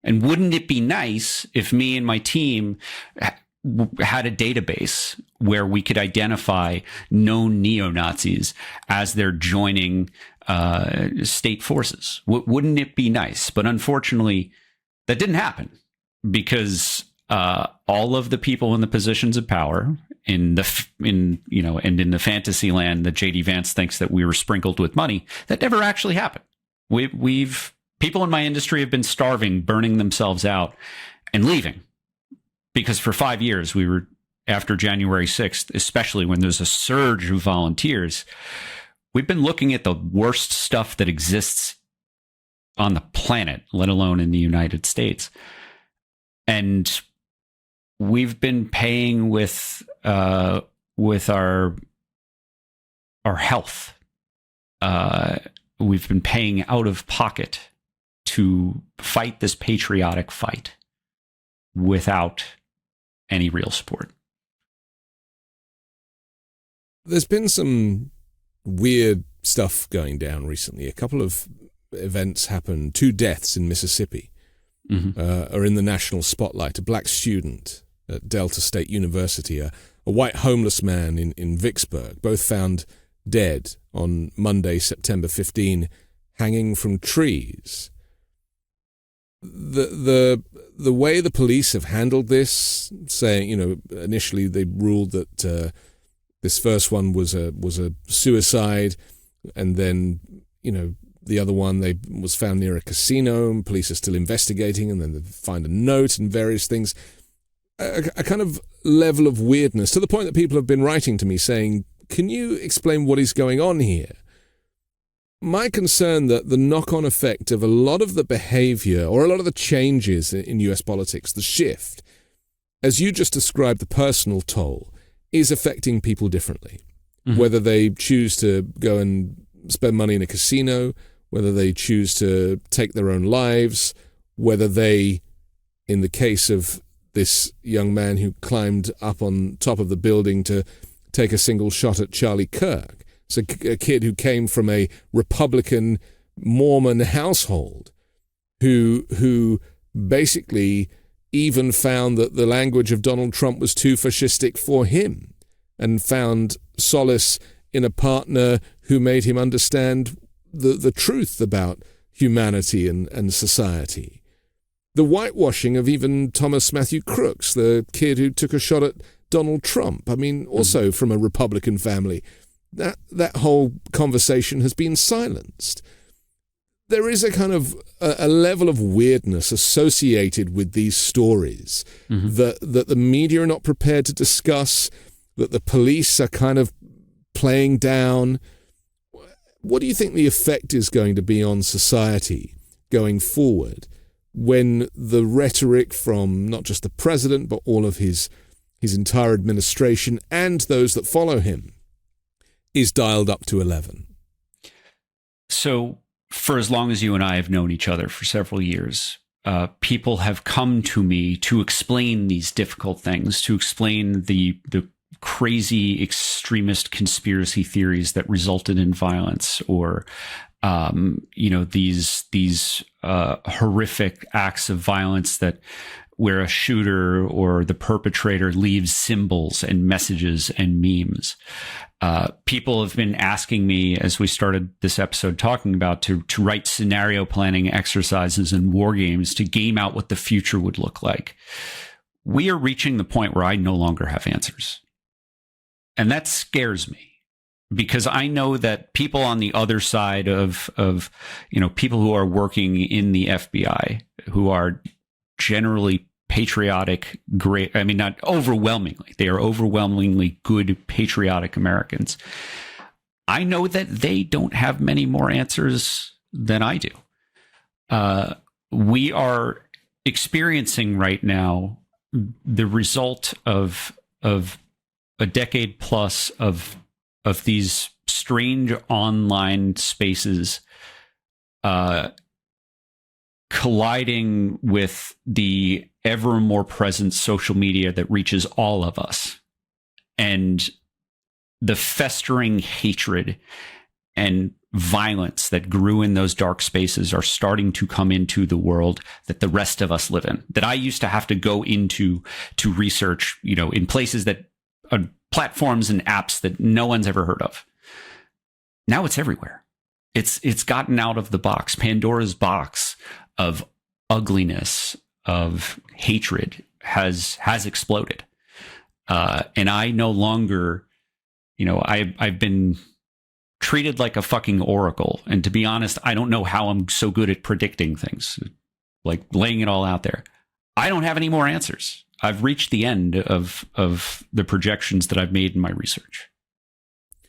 And wouldn't it be nice if me and my team had a database where we could identify known neo-Nazis as they're joining state forces? Wouldn't it be nice? But unfortunately, that didn't happen because all of the people in the positions of power in the fantasy land that JD Vance thinks that we were sprinkled with money, that never actually happened. We've people in my industry have been starving, burning themselves out, and leaving because for 5 years we were after January 6th, especially when there's a surge of volunteers. We've been looking at the worst stuff that exists on the planet, let alone in the United States, and we've been paying with our health. We've been paying out of pocket to fight this patriotic fight without any real support. There's been some weird stuff going down recently. A couple of events happened. 2 deaths in Mississippi are in the national spotlight. A black student at Delta State University, a white homeless man in Vicksburg, both found dead on Monday, September 15, hanging from trees. The way the police have handled this, saying, initially they ruled that this first one was a suicide, and then, the other one was found near a casino, and police are still investigating, and then they find a note and various things. A kind of level of weirdness, to the point that people have been writing to me saying, can you explain what is going on here? My concern that the knock-on effect of a lot of the behavior or a lot of the changes in US politics, the shift, as you just described, the personal toll, is affecting people differently. Mm-hmm. Whether they choose to go and spend money in a casino, whether they choose to take their own lives, whether they, in the case of this young man who climbed up on top of the building to take a single shot at Charlie Kirk. It's a kid who came from a Republican Mormon household who basically even found that the language of Donald Trump was too fascistic for him and found solace in a partner who made him understand the truth about humanity and society. The whitewashing of even Thomas Matthew Crooks, the kid who took a shot at Donald Trump. I mean, also from a Republican family. That whole conversation has been silenced. There is a kind of a level of weirdness associated with these stories that the media are not prepared to discuss, that the police are kind of playing down. What do you think the effect is going to be on society going forward when the rhetoric from not just the president, but all of his entire administration and those that follow him is dialed up to 11? So for as long as you and I have known each other, for several years, people have come to me to explain these difficult things, to explain the crazy extremist conspiracy theories that resulted in violence, or these horrific acts of violence where a shooter or the perpetrator leaves symbols and messages and memes. People have been asking me, as we started this episode talking about, to write scenario planning exercises and war games to game out what the future would look like. We are reaching the point where I no longer have answers. And that scares me, because I know that people on the other side of people who are working in the FBI, who are generally patriotic, great, I mean, not overwhelmingly, they are overwhelmingly good, patriotic Americans. I know that they don't have many more answers than I do. We are experiencing right now the result of a decade plus of these strange online spaces colliding with the ever more present social media that reaches all of us, and the festering hatred and violence that grew in those dark spaces are starting to come into the world that the rest of us live in, that I used to have to go into to research, in places that platforms and apps that no one's ever heard of. Now it's everywhere. It's gotten out of the box. Pandora's box of ugliness, of hatred has exploded. And I no longer, I've been treated like a fucking oracle. And to be honest, I don't know how I'm so good at predicting things, like laying it all out there. I don't have any more answers. I've reached the end of the projections that I've made in my research.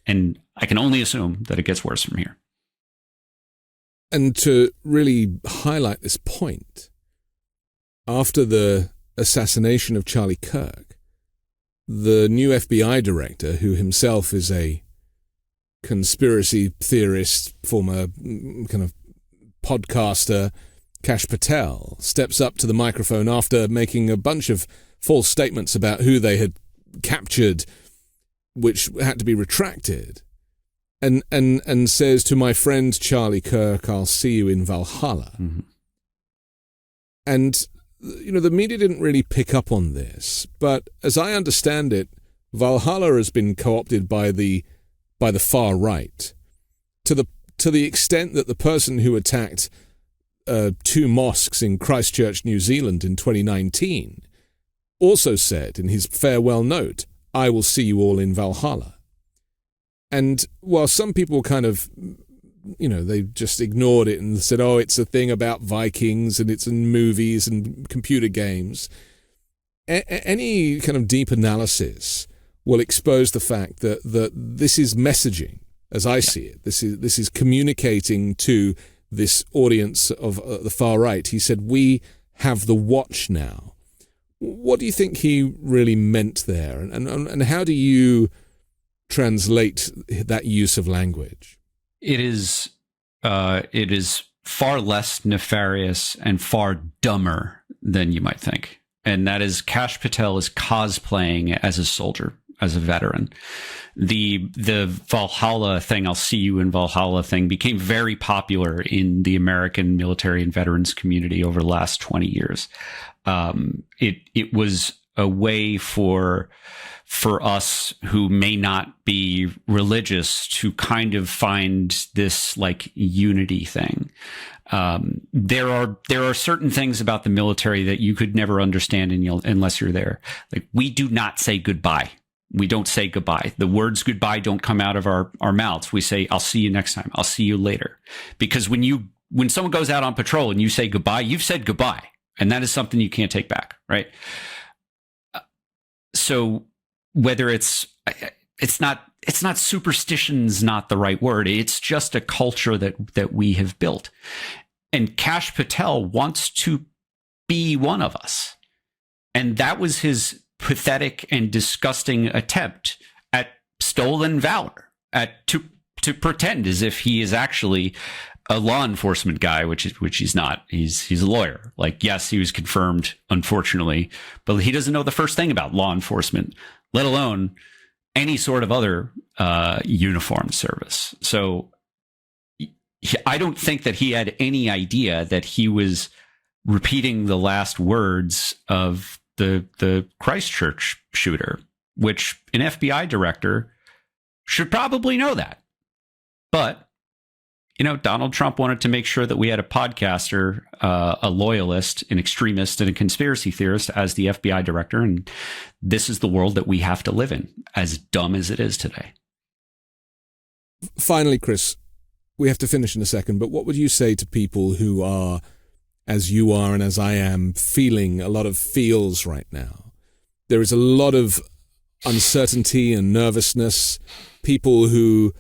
And I can only assume that it gets worse from here. And to really highlight this point, after the assassination of Charlie Kirk, the new FBI director, who himself is a conspiracy theorist, former kind of podcaster, Kash Patel, steps up to the microphone after making a bunch of false statements about who they had captured, which had to be retracted, and says, to my friend Charlie Kirk, I'll see you in Valhalla. Mm-hmm. And, the media didn't really pick up on this, but as I understand it, Valhalla has been co-opted by the far right, to the extent that the person who attacked 2 mosques in Christchurch, New Zealand in 2019 also said in his farewell note, I will see you all in Valhalla. And while some people kind of, they just ignored it and said, oh, it's a thing about Vikings and it's in movies and computer games, any kind of deep analysis will expose the fact that this is messaging, as I see it. This is communicating to this audience of the far right. He said, we have the watch now. What do you think he really meant there? And how do you translate that use of language? It is far less nefarious and far dumber than you might think. And that is, Kash Patel is cosplaying as a soldier, as a veteran. The Valhalla thing, I'll see you in Valhalla thing, became very popular in the American military and veterans community over the last 20 years. It was a way for us who may not be religious to kind of find this like unity thing. There are certain things about the military that you could never understand unless you're there. Like, we do not say goodbye. We don't say goodbye. The words goodbye don't come out of our mouths. We say, I'll see you next time. I'll see you later. Because when someone goes out on patrol and you say goodbye, you've said goodbye. And that is something you can't take back, right? So whether it's not superstition's not the right word. It's just a culture that we have built. And Kash Patel wants to be one of us. And that was his pathetic and disgusting attempt at stolen valor, to pretend as if he is actually a law enforcement guy, which he's not. He's a lawyer. Like, yes, he was confirmed, unfortunately, but he doesn't know the first thing about law enforcement, let alone any sort of other uniformed service. So I don't think that he had any idea that he was repeating the last words of the Christchurch shooter, which an FBI director should probably know that. But, Donald Trump wanted to make sure that we had a podcaster, a loyalist, an extremist, and a conspiracy theorist as the FBI director. And this is the world that we have to live in, as dumb as it is today. Finally, Chris, we have to finish in a second, but what would you say to people who are, as you are and as I am, feeling a lot of feels right now? There is a lot of uncertainty and nervousness. People who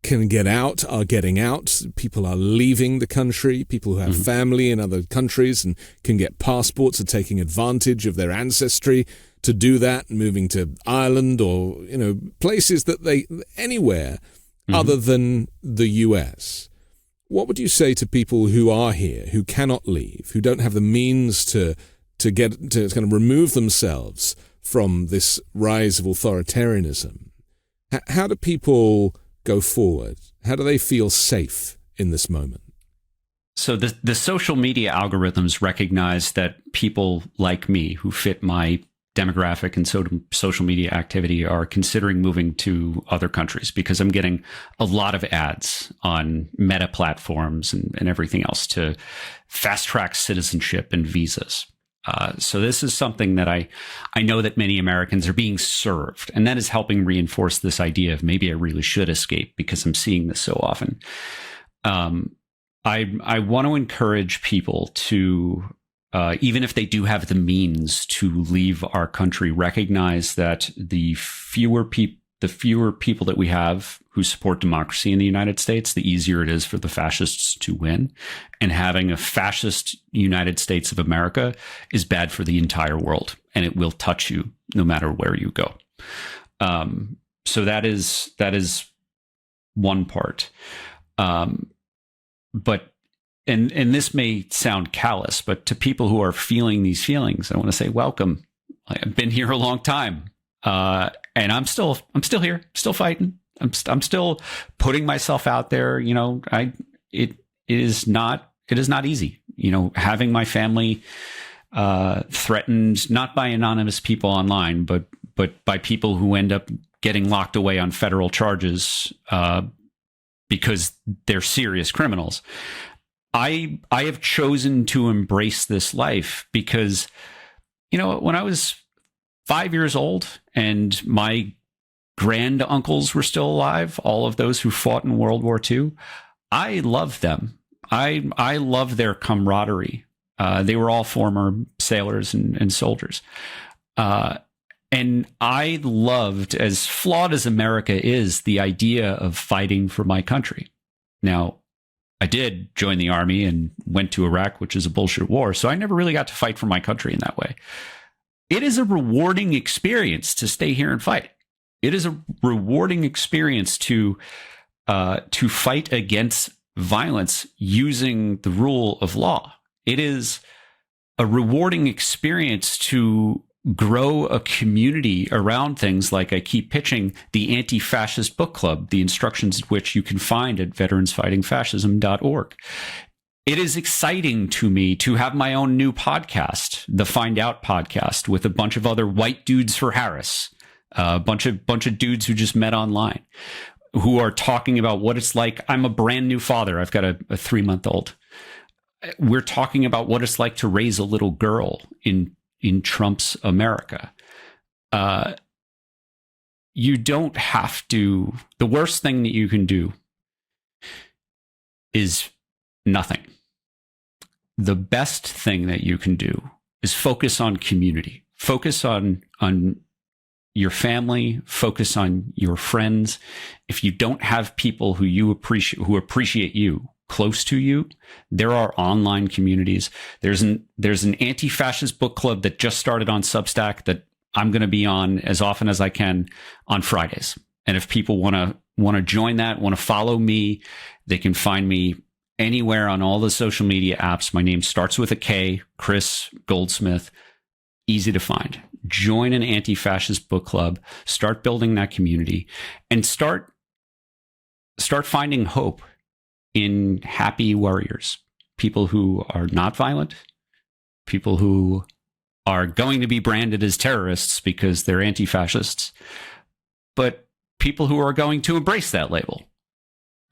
can get out are getting out. People are leaving the country. People who have family in other countries and can get passports are taking advantage of their ancestry to do that, moving to Ireland or, places that anywhere other than the US. What would you say to people who are here, who cannot leave, who don't have the means to kind of remove themselves from this rise of authoritarianism? How do people go forward? How do they feel safe in this moment? So the social media algorithms recognize that people like me who fit my demographic and social media activity are considering moving to other countries because I'm getting a lot of ads on meta platforms and everything else to fast track citizenship and visas. So this is something that I know that many Americans are being served, and that is helping reinforce this idea of maybe I really should escape because I'm seeing this so often. I want to encourage people to, even if they do have the means to leave our country, recognize that the fewer people that we have who support democracy in the United States, the easier it is for the fascists to win. And having a fascist United States of America is bad for the entire world, and it will touch you no matter where you go. So that is one part. But this may sound callous, but to people who are feeling these feelings, I want to say, welcome. I've been here a long time. And I'm still here, still fighting. I'm still putting myself out there. You know, it is not easy. You know, having my family threatened not by anonymous people online, but by people who end up getting locked away on federal charges because they're serious criminals. I have chosen to embrace this life because, you know, when I was 5 years old and my granduncles were still alive, all of those who fought in World War II, I loved them. I love their camaraderie. They were all former sailors and soldiers. And I loved, as flawed as America is, the idea of fighting for my country. Now, I did join the army and went to Iraq, which is a bullshit war, so I never really got to fight for my country in that way. It is a rewarding experience to stay here and fight. It is a rewarding experience to fight against violence using the rule of law. It is a rewarding experience to grow a community around things like I keep pitching the Anti-Fascist Book Club, the instructions of which you can find at veteransfightingfascism.org. It is exciting to me to have my own new podcast, the Find Out podcast, with a bunch of other white dudes for Harris, a bunch of dudes who just met online, who are talking about what it's like. I'm a brand new father. I've got a 3-month-old. We're talking about what it's like to raise a little girl in Trump's America. You don't have to. The worst thing that you can do is nothing. The best thing that you can do is focus on community. Focus on your family. Focus on your friends. If you don't have people who appreciate you close to you, there are online communities. There's an anti-fascist book club that just started on Substack that I'm going to be on as often as I can on Fridays. And if people want to join that, want to follow me, they can find me anywhere on all the social media apps. My name starts with a K, Chris Goldsmith. Easy to find. Join an anti-fascist book club. Start building that community, and start finding hope in happy warriors, people who are not violent, people who are going to be branded as terrorists because they're anti-fascists, but people who are going to embrace that label.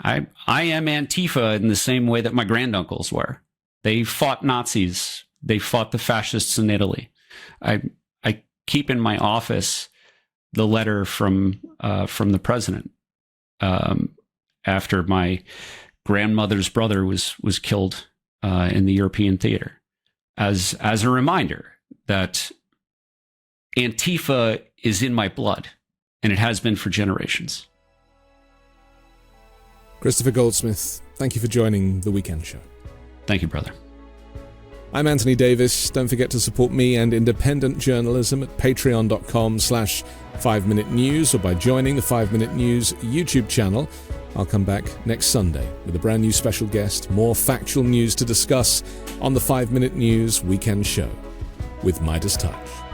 I am Antifa in the same way that my granduncles were. They fought Nazis. They fought the fascists in Italy. I keep in my office the letter from the president after my grandmother's brother was killed in the European theater, as a reminder that Antifa is in my blood, and it has been for generations. Kristofer Goldsmith, thank you for joining The Weekend Show. Thank you, brother. I'm Anthony Davis. Don't forget to support me and independent journalism at patreon.com/5 Minute News or by joining the 5 Minute News YouTube channel. I'll come back next Sunday with a brand new special guest, more factual news to discuss on the 5 Minute News Weekend Show with Midas Touch.